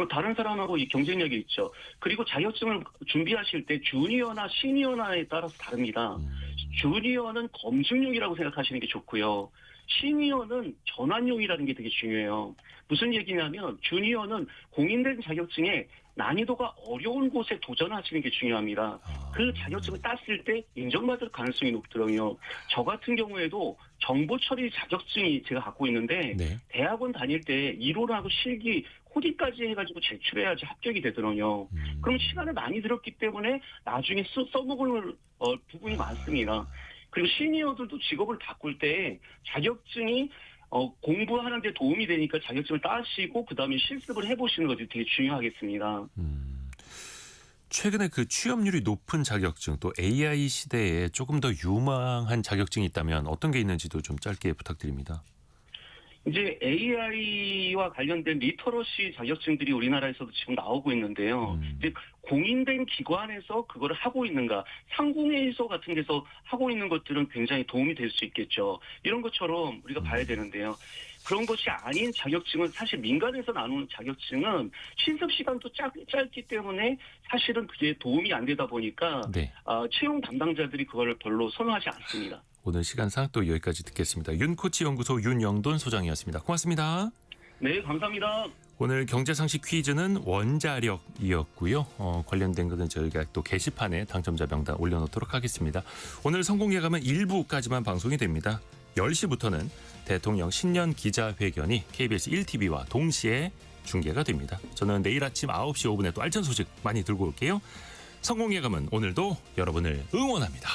Speaker 8: 다른 사람하고 이 경쟁력이 있죠. 그리고 자격증을 준비하실 때 주니어나 시니어나에 따라서 다릅니다. 주니어는 검증용이라고 생각하시는 게 좋고요. 시니어는 전환용이라는 게 되게 중요해요. 무슨 얘기냐면 주니어는 공인된 자격증에 난이도가 어려운 곳에 도전하시는 게 중요합니다. 그 자격증을 땄을 때 인정받을 가능성이 높더라고요. 저 같은 경우에도 정보 처리 자격증이 제가 갖고 있는데
Speaker 1: 네.
Speaker 8: 대학원 다닐 때 이론하고 실기 코디까지 해가지고 제출해야지 합격이 되더라고요. 그럼 시간을 많이 들었기 때문에 나중에 써먹을 부분이 많습니다. 그리고 시니어들도 직업을 바꿀 때 자격증이 공부하는 데 도움이 되니까 자격증을 따시고 그다음에 실습을 해보시는 것이 되게 중요하겠습니다.
Speaker 1: 최근에 그 취업률이 높은 자격증 또 AI 시대에 조금 더 유망한 자격증이 있다면 어떤 게 있는지도 좀 짧게 부탁드립니다.
Speaker 8: 이제 AI와 관련된 리터러시 자격증들이 우리나라에서도 지금 나오고 있는데요. 이제 공인된 기관에서 그거를 하고 있는가, 상공회의소 같은 데서 하고 있는 것들은 굉장히 도움이 될 수 있겠죠. 이런 것처럼 우리가 봐야 되는데요. 그런 것이 아닌 자격증은 사실 민간에서 나누는 자격증은 실습 시간도 짧기 때문에 사실은 그게 도움이 안 되다 보니까
Speaker 1: 네.
Speaker 8: 채용 담당자들이 그걸 별로 선호하지 않습니다.
Speaker 1: 오늘 시간상 또 여기까지 듣겠습니다. 윤코치 연구소 윤영돈 소장이었습니다. 고맙습니다.
Speaker 8: 네, 감사합니다.
Speaker 1: 오늘 경제상식 퀴즈는 원자력이었고요. 관련된 것은 저희가 또 게시판에 당첨자 명단 올려놓도록 하겠습니다. 오늘 성공예감은 1부까지만 방송이 됩니다. 10시부터는 대통령 신년 기자회견이 KBS 1TV와 동시에 중계가 됩니다. 저는 내일 아침 9시 5분에 또 알찬 소식 많이 들고 올게요. 성공예감은 오늘도 여러분을 응원합니다.